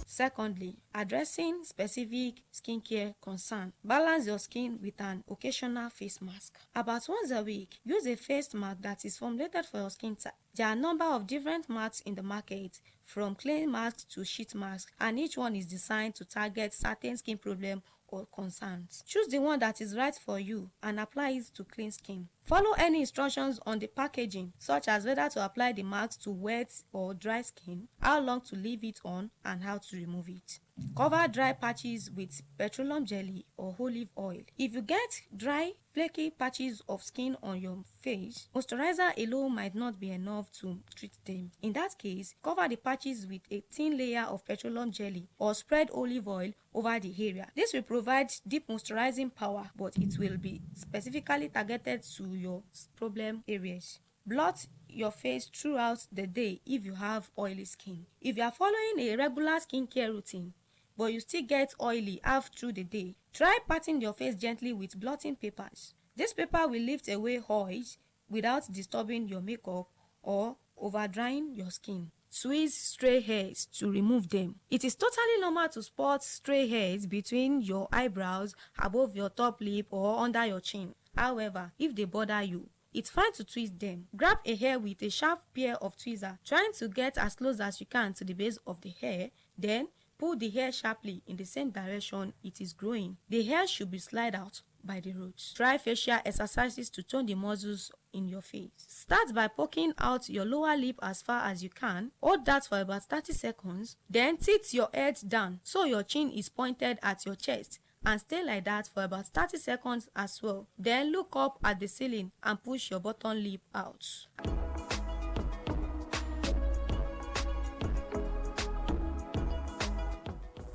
Secondly, addressing specific skincare concern. Balance your skin with an occasional face mask. About once a week, use a face mask that is formulated for your skin type. There are a number of different masks in the market, from clay masks to sheet masks, and each one is designed to target certain skin problems or concerns. Choose the one that is right for you and apply it to clean skin. Follow any instructions on the packaging, such as whether to apply the mask to wet or dry skin, how long to leave it on, and how to remove it. Cover dry patches with petroleum jelly or olive oil. If you get dry, flaky patches of skin on your face, moisturizer alone might not be enough to treat them. In that case, cover the patches with a thin layer of petroleum jelly or spread olive oil over the area. This will provide deep moisturizing power, but it will be specifically targeted to your problem areas. Blot your face throughout the day if you have oily skin. If you are following a regular skincare routine, but you still get oily half through the day, try patting your face gently with blotting papers. This paper will lift away oils without disturbing your makeup or over drying your skin. Tweeze stray hairs to remove them. It is totally normal to spot stray hairs between your eyebrows, above your top lip, or under your chin. However, if they bother you, it's fine to twist them. Grab a hair with a sharp pair of tweezers, trying to get as close as you can to the base of the hair, then pull the hair sharply in the same direction it is growing. The hair should be slid out by the roots. Try facial exercises to tone the muscles in your face. Start by poking out your lower lip as far as you can. Hold that for about 30 seconds. Then tilt your head down so your chin is pointed at your chest, and stay like that for about 30 seconds as well. Then look up at the ceiling and push your bottom lip out.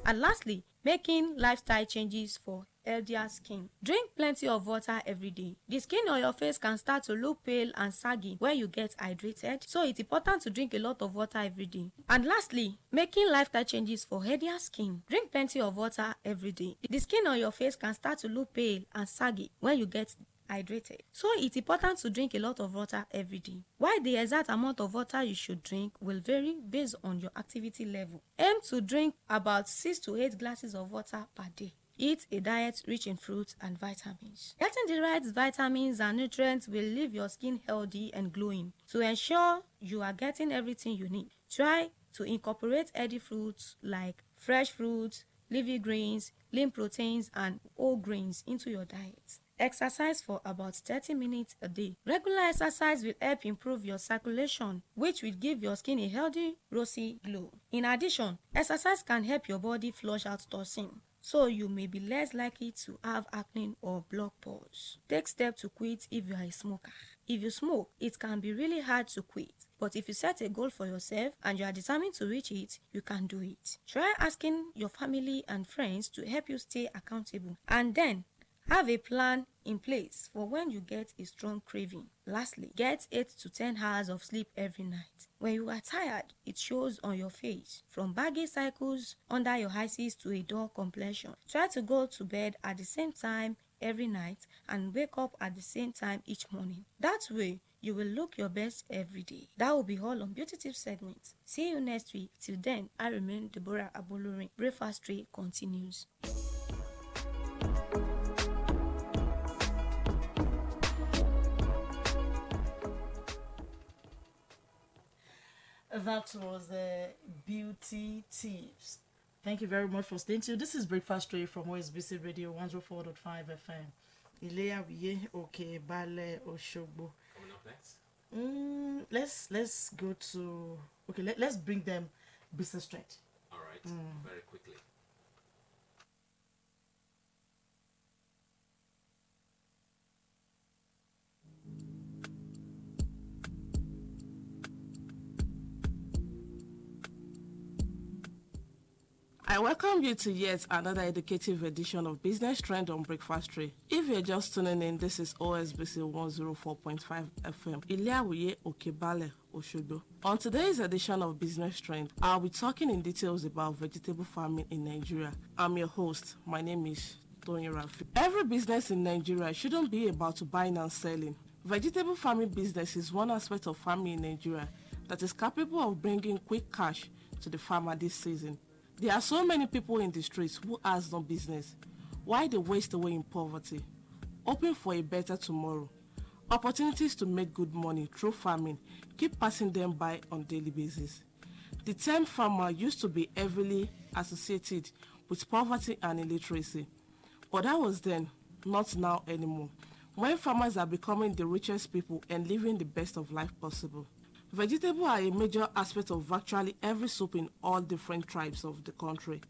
And lastly, making lifestyle changes for healthier skin. Drink plenty of water every day. The skin on your face can start to look pale and saggy when you get hydrated, so it's important to drink a lot of water every day. And lastly, making lifestyle changes for healthier skin. Drink plenty of water every day. The skin on your face can start to look pale and saggy when you get hydrated, so it's important to drink a lot of water every day. While the exact amount of water you should drink will vary based on your activity level. Aim to drink about 6 to 8 glasses of water per day. Eat a diet rich in fruits and vitamins. Getting the right vitamins and nutrients will leave your skin healthy and glowing. To ensure you are getting everything you need, try to incorporate healthy fruits like fresh fruits, leafy greens, lean proteins, and whole grains into your diet. Exercise for about 30 minutes a day. Regular exercise will help improve your circulation, which will give your skin a healthy, rosy glow. In addition, exercise can help your body flush out toxins, so you may be less likely to have acne or blocked pores. Take steps to quit if you are a smoker. If you smoke, it can be really hard to quit. But if you set a goal for yourself and you are determined to reach it, you can do it. Try asking your family and friends to help you stay accountable, and then have a plan in place for when you get a strong craving. Lastly, get 8 to 10 hours of sleep every night. When you are tired, it shows on your face, from baggy cycles under your eyes to a dull complexion. Try to go to bed at the same time every night and wake up at the same time each morning. That way, you will look your best every day. That will be all on Beauty Tips segment. See you next week. Till then, I remain Deborah Abolorin. Breakfast Tray continues. That was beauty tips. Thank you very much for staying tuned. This is Breakfast Tray from OSBC Radio 104.5 FM. Ileawiye Okebale Oshogbo. Coming up next. Let's go to let's bring them business strength. All right, very quickly. I welcome you to yet another educative edition of Business Trend on Breakfast Tray. If you're just tuning in, this is OSBC 104.5 FM, Ileawiye Okebale Oshogbo. On today's edition of Business Trend, I'll be talking in details about vegetable farming in Nigeria. I'm your host. My name is Tony Rafi. Every business in Nigeria shouldn't be about buying and selling. Vegetable farming business is one aspect of farming in Nigeria that is capable of bringing quick cash to the farmer this season. There are so many people in the streets who has no business. Why they waste away in poverty? Hoping for a better tomorrow. Opportunities to make good money through farming keep passing them by on a daily basis. The term farmer used to be heavily associated with poverty and illiteracy. But that was then, not now anymore, when farmers are becoming the richest people and living the best of life possible. Vegetables are a major aspect of virtually every soup in all different tribes of the country.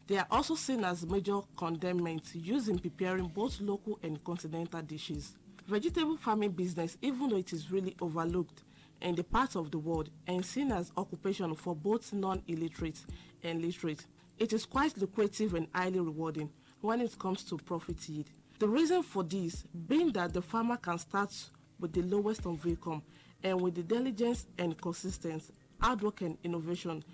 They are also seen as major condiments used in preparing both local and continental dishes. Vegetable farming business, even though it is really overlooked in the parts of the world and seen as occupation for both non-illiterate and literate, it is quite lucrative and highly rewarding when it comes to profit yield. The reason for this being that the farmer can start with the lowest of income and with the diligence and consistency, hard work and innovation,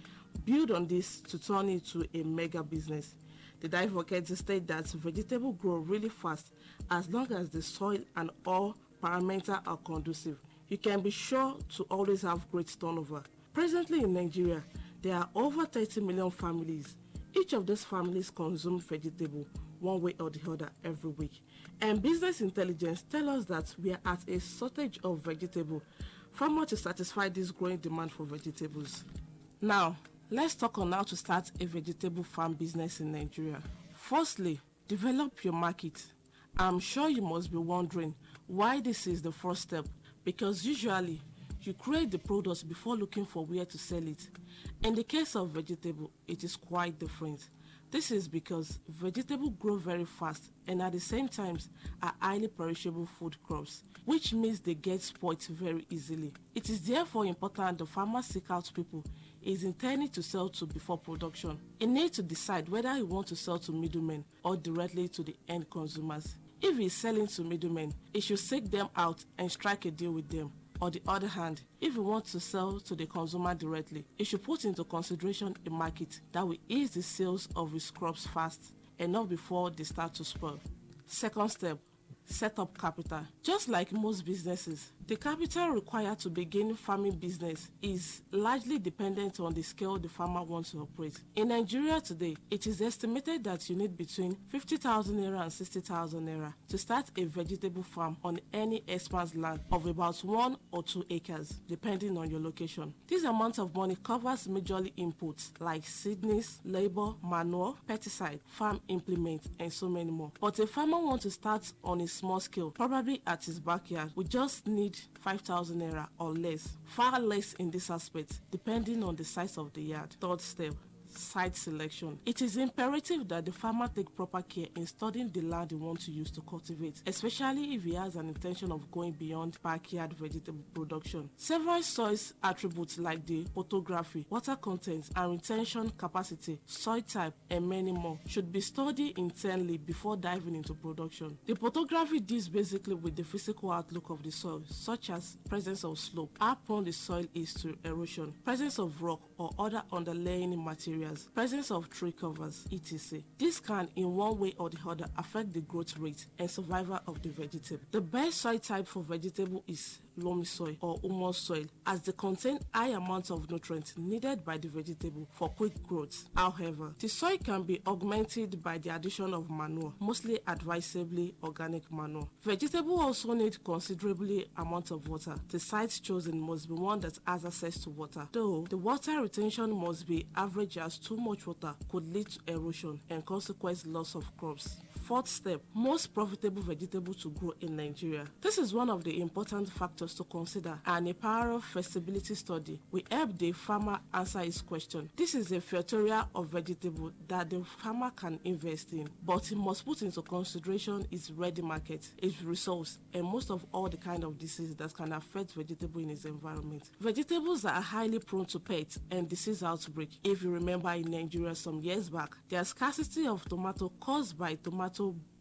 build on this to turn it to a mega business. Did I forget to state that vegetables grow really fast as long as the soil and all parameters are conducive? You can be sure to always have great turnover. Presently in Nigeria, there are over 30 million families. Each of these families consume vegetable one way or the other every week. And business intelligence tells us that we are at a shortage of vegetable farmers to satisfy this growing demand for vegetables. Now, let's talk on how to start a vegetable farm business in Nigeria. Firstly, develop your market. I'm sure you must be wondering why this is the first step, because usually you create the products before looking for where to sell it. In the case of vegetable, it is quite different. This is because vegetables grow very fast and at the same time are highly perishable food crops, which means they get spoiled very easily. It is therefore important the farmer seek out people he is intending to sell to before production. He needs to decide whether he wants to sell to middlemen or directly to the end consumers. If he is selling to middlemen, he should seek them out and strike a deal with them. On the other hand, if he wants to sell to the consumer directly, he should put into consideration a market that will ease the sales of his crops fast and not before they start to spoil. Second step, set up capital. Just like most businesses, the capital required to begin farming business is largely dependent on the scale the farmer wants to operate. In Nigeria today, it is estimated that you need between 50,000 naira and 60,000 naira to start a vegetable farm on any expanse land of about 1 or 2 acres, depending on your location. This amount of money covers majorly inputs like seedlings, labor, manure, pesticide, farm implements, and so many more. But a farmer wants to start on a small scale, probably at his backyard, we just need 5,000 naira or less, far less in this aspect, depending on the size of the yard. Third step, site selection. It is imperative that the farmer take proper care in studying the land he wants to use to cultivate, especially if he has an intention of going beyond backyard vegetable production. Several soil attributes like the photography, water content, and retention capacity, soil type, and many more should be studied intently before diving into production. The photography deals basically with the physical outlook of the soil, such as presence of slope, how prone the soil is to erosion, presence of rock or other underlying materials, presence of tree covers, etc. This can, in one way or the other, affect the growth rate and survival of the vegetable. The best soil type for vegetable is loamy soil or humus soil, as they contain high amounts of nutrients needed by the vegetable for quick growth. However, the soil can be augmented by the addition of manure, mostly advisably organic manure. Vegetable also need considerably amount of water. The site chosen must be one that has access to water, though the water retention must be average, as too much water could lead to erosion and consequent loss of crops. Fourth step, most profitable vegetable to grow in Nigeria. This is one of the important factors to consider, and a thorough feasibility study will help the farmer answer his question. This is a filteria of vegetable that the farmer can invest in, but he must put into consideration its ready market, its resource, and most of all the kind of disease that can affect vegetable in its environment. Vegetables are highly prone to pest and disease outbreak. If you remember, in Nigeria some years back, there's scarcity of tomato caused by tomato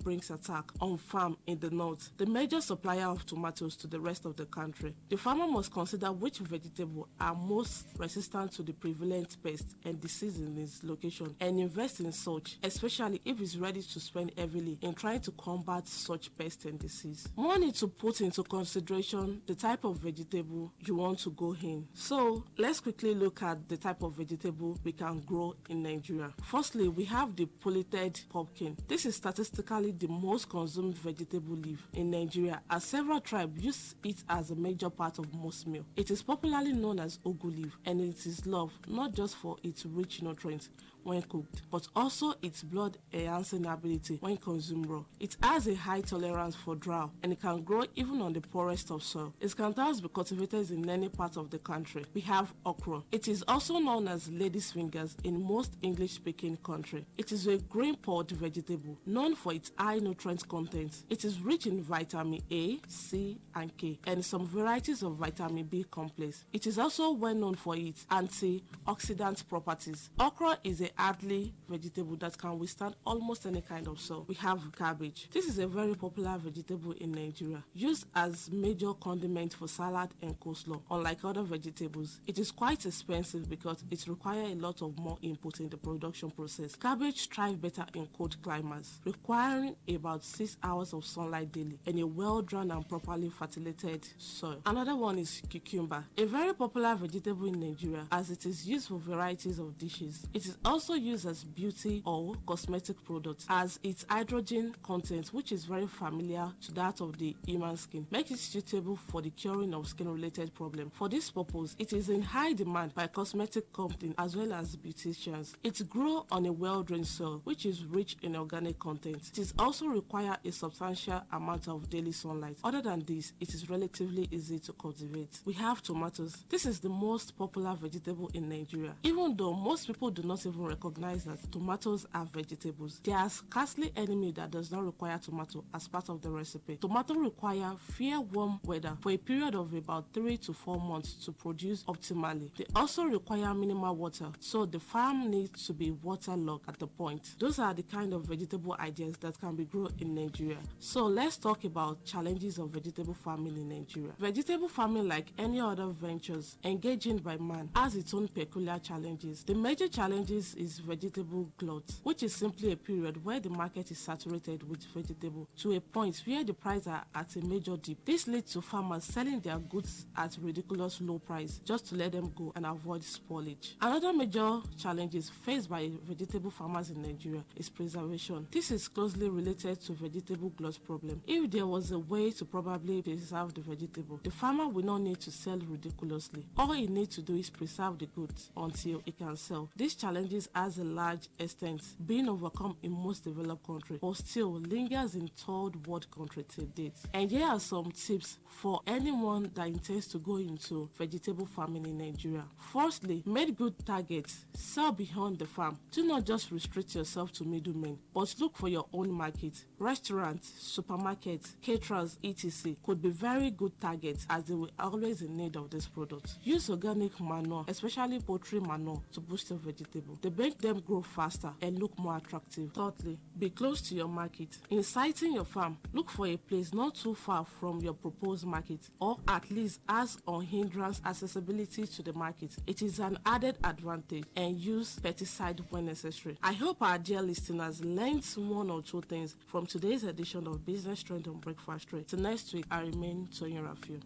brings attack on farm in the north, the major supplier of tomatoes to the rest of the country. The farmer must consider which vegetable are most resistant to the prevalent pest and disease in its location and invest in such, especially if he's ready to spend heavily in trying to combat such pest and disease. One need to put into consideration the type of vegetable you want to go in. So let's quickly look at the type of vegetable we can grow in Nigeria. Firstly, we have the polluted pumpkin. This is statistically the most consumed vegetable leaf in Nigeria, as several tribes use it as a major part of most meal. It is popularly known as ugu leaf, and it is loved not just for its rich nutrients when cooked, but also its blood enhancing ability when consumed raw. It has a high tolerance for drought, and it can grow even on the poorest of soil. It can thus be cultivated in any part of the country. We have okra. It is also known as lady's fingers in most English-speaking countries. It is a green pod vegetable known for its high nutrient content. It is rich in vitamin A, C, and K, and some varieties of vitamin B complex. It is also well known for its antioxidant properties. Okra is a hardly vegetable that can withstand almost any kind of soil. We have cabbage. This is a very popular vegetable in Nigeria, used as major condiment for salad and coleslaw. Unlike other vegetables, it is quite expensive because it requires a lot of more input in the production process. Cabbage thrive better in cold climates, requiring about 6 hours of sunlight daily and a well-drained and properly fertilizated soil. Another one is cucumber, a very popular vegetable in Nigeria as it is used for varieties of dishes. It is also used as beauty or cosmetic products, as its hydrogen content, which is very familiar to that of the human skin, makes it suitable for the curing of skin-related problems. For this purpose, it is in high demand by cosmetic companies as well as beauticians. It grows on a well-drained soil, which is rich in organic content. It is also require a substantial amount of daily sunlight. Other than this, it is relatively easy to cultivate. We have tomatoes. This is the most popular vegetable in Nigeria. Even though most people do not even recognize that tomatoes are vegetables, there are scarcely any meal that does not require tomato as part of the recipe. Tomato require fair warm weather for a period of about 3 to 4 months to produce optimally. They also require minimal water, so the farm needs to be waterlogged at the point. Those are the kind of vegetable ideas that can be grown in Nigeria. So let's talk about challenges of vegetable farming in Nigeria. Vegetable farming, like any other ventures engaging by man, has its own peculiar challenges. The major challenges is vegetable glut, which is simply a period where the market is saturated with vegetable to a point where the prices are at a major dip. This leads to farmers selling their goods at ridiculous low price just to let them go and avoid spoilage. Another major challenge faced by vegetable farmers in Nigeria is preservation. This is closely related to vegetable glut problem. If there was a way to probably preserve the vegetable, the farmer will not need to sell ridiculously. All he needs to do is preserve the goods until he can sell. These challenges has a large extent being overcome in most developed countries, but still lingers in third world countries till date. And here are some tips for anyone that intends to go into vegetable farming in Nigeria. Firstly, make good targets. Sell beyond the farm. Do not just restrict yourself to middlemen, but look for your own market. Restaurants, supermarkets, caterers, etc. could be very good targets as they will always in need of this product. Use organic manure, especially poultry manure, to boost your vegetable. They make them grow faster and look more attractive. Thirdly, be close to your market. In siting your farm, look for a place not too far from your proposed market, or at least has unhindered accessibility to the market. It is an added advantage, and use pesticide when necessary. I hope our dear listeners learned one or two things from today's edition of Business Trend on Breakfast Trade. Till next week, I remain Toyin Rafiu.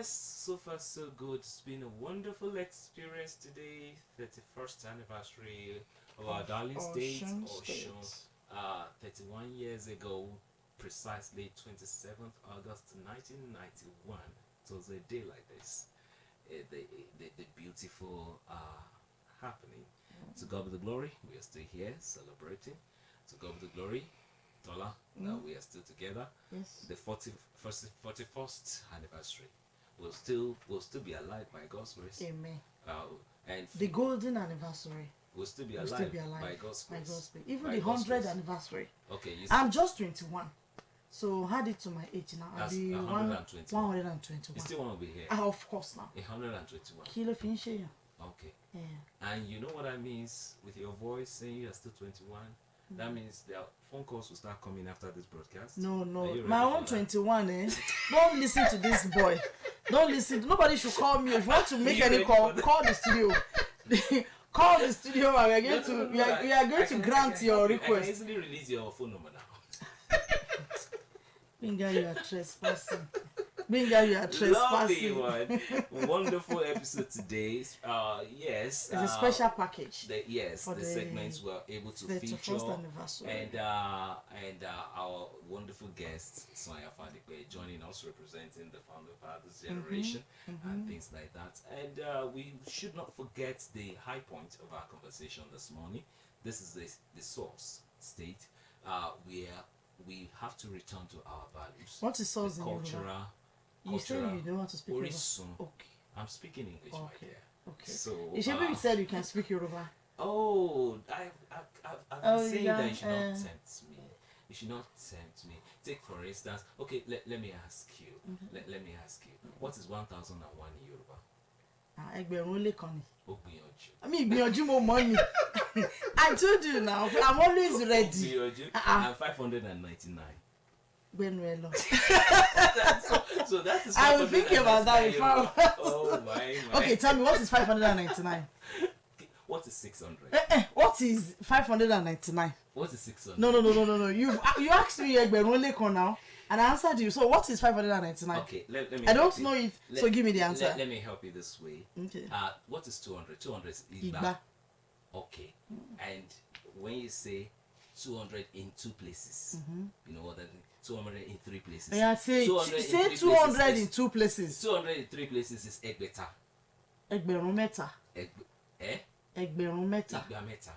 yes, so far so good. It's been a wonderful experience today. 31st anniversary of our darling's date, Ocean. 31 years ago, precisely 27th August 1991. It was a day like this. The beautiful happening. To God be the glory. We are still here celebrating. To God be the glory. Tola, that we are still together. Yes. The 41st anniversary. We'll still be alive by God's grace. Amen. And The golden anniversary. we'll still be Will alive, still be alive by God's by grace. God's grace. Even By the God's 100th grace. anniversary. Okay, you I'm just 21. So add it to my age now. I'll That's be 121. 121. you still want to be here. Of course now. 121. Kilo finish here. Okay. Yeah. And you know what that means with your voice saying you're still 21? That means their phone calls will start coming after this broadcast. No, Are no. you ready My for own that? 21, eh? Don't listen to this boy. Don't listen. Nobody should call me. If you want to make You any ready call, for that? call the studio. Call the studio and we are going No, we are going to grant your I can request. easily release your phone number now. Binga, you are trespassing. Binga, you are Lovely trespassing. one. Wonderful episode today. Yes. It's a special package. The the segments were able to 31st feature anniversary. and our wonderful guest Sonia Fadikwe joining us representing the founder fathers generation and things like that. And we should not forget the high point of our conversation this morning. This is the source state where we have to return to our values. What is source the in Yoruba? cultural? You say you know how to speak Yoruba. Orisun. Okay. I'm speaking English, my Okay. dear. Okay. So You should be said you can speak Yoruba. oh, I've Oh, been saying yeah, that you should not tempt me. You should not tempt me. Take for instance, okay, let me ask you. Let me ask you. What is 1001 in Yoruba? Ẹgbẹ̀rún lé kan ni. Ó gbìyànjú. I mean, ìgbìyànjú mo mọ̀ ni. I told you now, I'm always Ó ready. gbìyànjú. And 599. Gbẹ̀nu ẹ lọ. So that is I will think about that 599 before. Yoruba. Oh my. Okay, tell me, what is 599? What is 600? What is 599? What is 600? No. You asked me ẹgbẹ̀rún lé kan now, and I answered you. So what is 599? Okay, let me. I don't help you. know it, so give me the answer. Let me help you this way. Okay. What is 200? 200 is Igba. Okay. And when you say 200 in two places, you know what that means? 200 in three places. Yeah, say 200 in say three 200 places in is- two places. 200 in three places is Egbeta. Ẹgbẹ̀rún mẹ́ta. Ẹgbẹ̀rún mẹ́ta. Igba meta.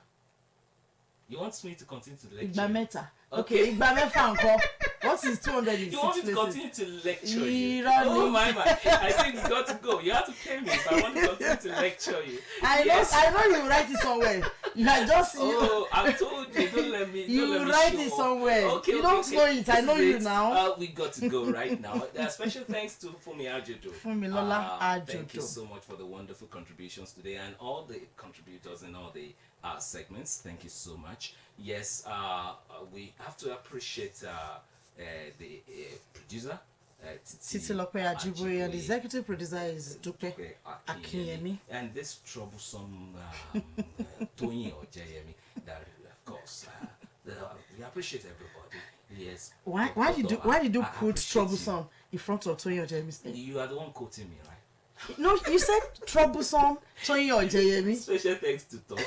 You want me to continue to lecture? Igba you? mẹ́ta. Okay. Okay, igba mẹ́fà ńkọ́. What is 200 in You want me six to places? continue to lecture you? Irọ́ ni. Oh my. I think you got to go. You have to pay me if I want to continue to lecture you. I know you write it somewhere. You are just Oh, I told you, don't let me. You don't let me write show it off. somewhere. Okay, You okay, don't okay. know it. I This know is you it. now. We got to go right now. Special thanks to Fumi Ajodo. Fumilola Thank you Ajodo. so much for the wonderful contributions today and all the contributors in all the segments. Thank you so much. Yes, we have to appreciate the producer. Titilope Ajiboye, and the executive producer is Dupe Akinyemi. And this troublesome Tony or Jayemi, that of course we appreciate everybody. Yes. Why did you I put appreciate troublesome in front of Tony Ojemi's name? You are the one quoting me, right? No, you said troublesome Tony Ojemi. Special thanks to Toto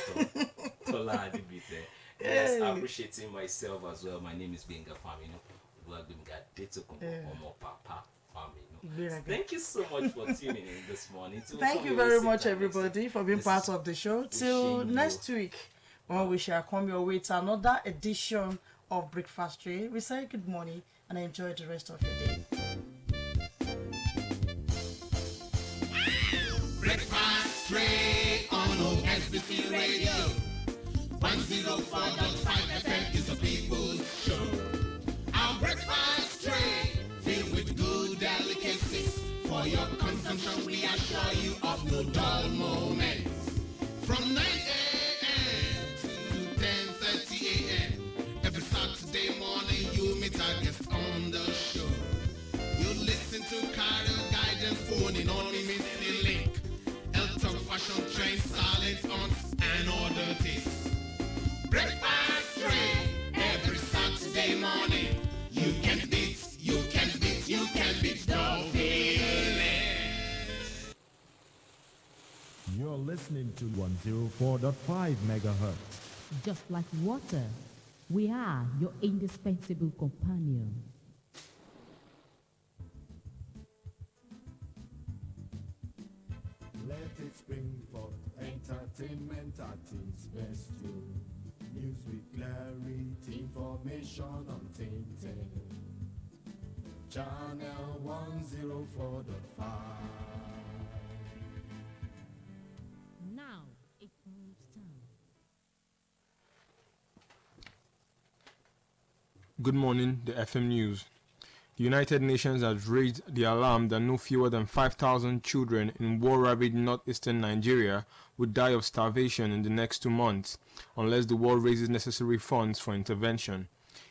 Tola Adibite. Yes, appreciating myself as well. My name is Benga Famino. Papa Famino. Thank you so much for tuning in this morning. Thank you very much, everybody, for being part of the show. Till next week, when we shall come your way to another edition of Breakfast Tray. We say good morning and enjoy the rest of your day. Breakfast Tray on OSBC Radio. 104.5 FM is the people's show. Our breakfast tray filled with good delicacies. For your consumption, we assure you of no dull moments. From 9 a.m. to 10:30 a.m. every Saturday morning, you meet our guests on the show. You listen to career guidance, phoning on me, missing link. Health talk, fashion, trends, talent, on and other tips. Breakfast tray every Saturday morning. You can beat the feeling. listening to 104.5 megahertz. Just like water, we are your indispensable companion. Let it spring forth, entertainment at its best tune. News with clarity, information untainted. Channel 104.5. Now it moves time. Good morning, the FM News. The United Nations has raised the alarm that no fewer than 5,000 children in war-ravaged northeastern Nigeria would die of starvation in the next 2 months, unless the world raises necessary funds for intervention.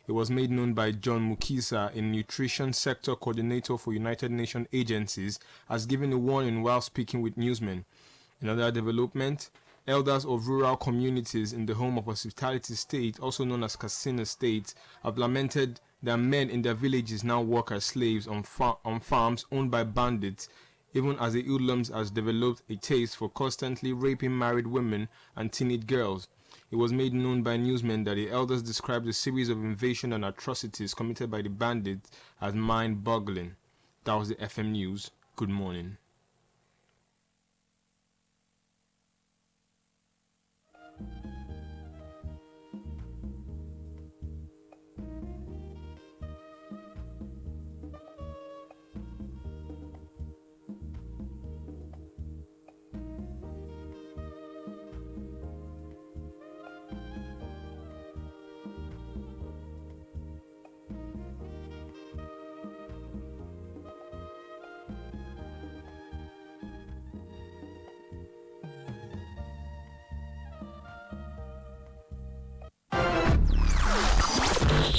It was made known by John Mukisa, a nutrition sector coordinator for United Nations agencies, as giving a warning while speaking with newsmen. In other development, elders of rural communities in the home of Hospitality State, also known as Katsina State, have lamented that men in their villages now work as slaves on farms owned by bandits, even as the hoodlums has developed a taste for constantly raping married women and teenage girls. It was made known by newsmen that the elders described a series of invasion and atrocities committed by the bandits as mind-boggling. That was the FM News. Good morning.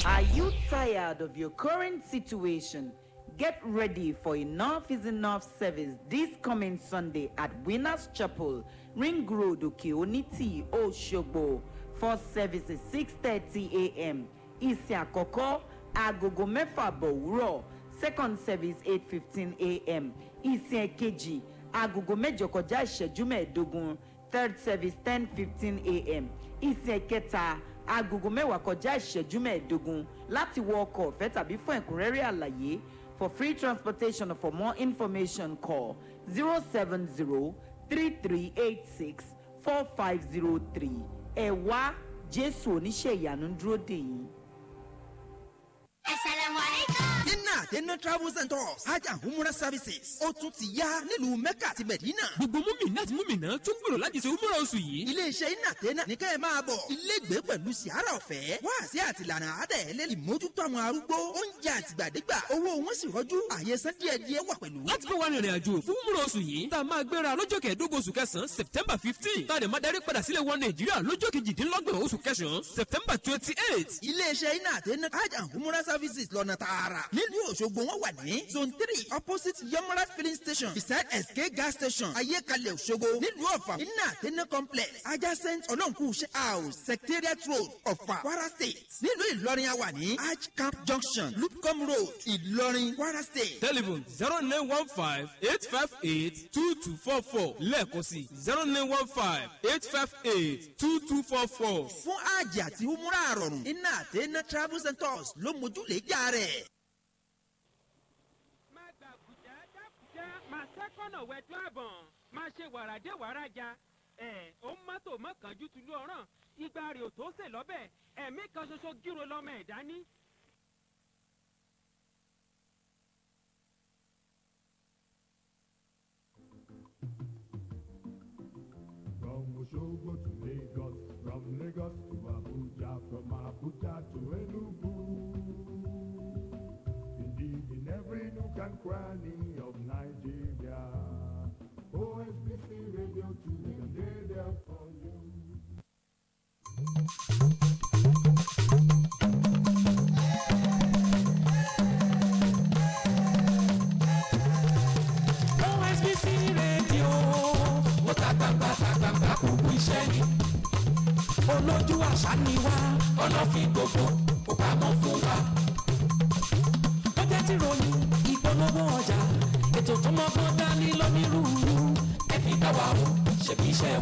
Are you tired of your current situation? Get ready for Enough is Enough service this coming Sunday at Winners Chapel, Ring Road, Okeoniti, Oshogbo. First service is 6:30 a.m. Ìsìn àkọ́kọ́ agogo mẹ́fà bọ̀wúrọ̀. Second service 8:15 a.m. Ìsìn èkejì agogo mẹ́jọ kọjá ìṣẹ́jú mẹ́ẹ̀ẹ́dógún. Third service 10:15 a.m. Ìsìn ẹ̀kẹta agogo mẹ́wàá kọjá ìṣẹ́jú mẹ́ẹ̀ẹ́dógún. Láti wọ ọkọ̀ ọ̀fẹ́ tàbí fún ẹ̀kúnrẹ́rẹ́ àlàyé. For free transportation or for more information, call 070-3386-4503. Ẹ̀wá Jésù oníṣẹ́ ìyanu ń dúró dè yín. Dena Travels and Tours Hajj and Umrah Services ó tún ti yá nílùú Mecca àti Medina. Gbogbo múmìnà àti múmìnà tún gbèrò láti ṣe Umrah oṣù yìí. Ilé-iṣẹ́ Dena ní kẹ́ ẹ máa bọ̀. Ilégbèé pẹ̀lú sìárà ọ̀fẹ́. Wáàsí àti ìlànà àádẹ́ẹ̀lẹ́ ìmójútó àwọn arúgbó. Oúnjẹ àtìgbàdégbà. Owó wọn sì rọ́jú. Àyè san díẹ̀díẹ̀ wà pẹ̀lú. Láti bá wa rìnrìn àjò fún Umrah oṣù yìí. Tá a máa gbéra lọ́jọ́ kẹẹ̀ẹ́dógún oṣù kẹsàn-án September 15. Tá a dẹ̀ máa darí padà sílẹ̀ wọ Nàìjíríà lọ́jọ́ kejìdínlọ́gbọ̀n oṣù kẹsàn-án September 28. Ilé-iṣẹ́ Dena Hajj and Umrah Services lọ́nà tààrà. Nílùú Òṣogbo wọn wà ní zone 3 opposite Yomurat filling station beside SK gas station Ayékalẹ̀ Òṣogbo nílùú Ọ̀fà Dena complex adjacent Ọlọ́nkùṣe house Secretariat road Ọ̀fà Kwara state. Nílùú Ìlọrin a wà ní Hajj camp junction Lupcom road Ìlọrin Kwara state. Telephone 0915-858-2244 lẹ́ẹ̀kan sí 0915-858-2244. Fún àjì àti umrah àrọ̀rùn Dena Travels and Tours ló mójúlé jà rẹ̀. Kọ́nà wẹ̀tú àbọ̀n máa ṣe wàràdé wàràjà ó mọ́tò mọ́kànjú tùlú ọ̀ràn igba rẹ̀ ò tó sè lọ́bẹ̀ ẹ̀mí kan ṣoṣo gírò lọ́mọ ẹ̀ dání. From Osogbo to Lagos, from Lagos to Abuja, from Abuja to Enugu. Indeed, in every nook and cranny of Nigeria, OSBC Radio 2 is there for you. OSBC Radio, ó ta gbangba kò kú iṣẹ́ ni. Olójú àṣà ni wá, ọlọ́fin gbogbo kò pamọ́ fún wa. Ó jẹ́ tí ròyìn ìpolówó ọjà, ètò tó mọ́gbọ́n dání lónírúurú. Ẹ fi dá wa o, ṣẹ̀bí iṣẹ́ wa.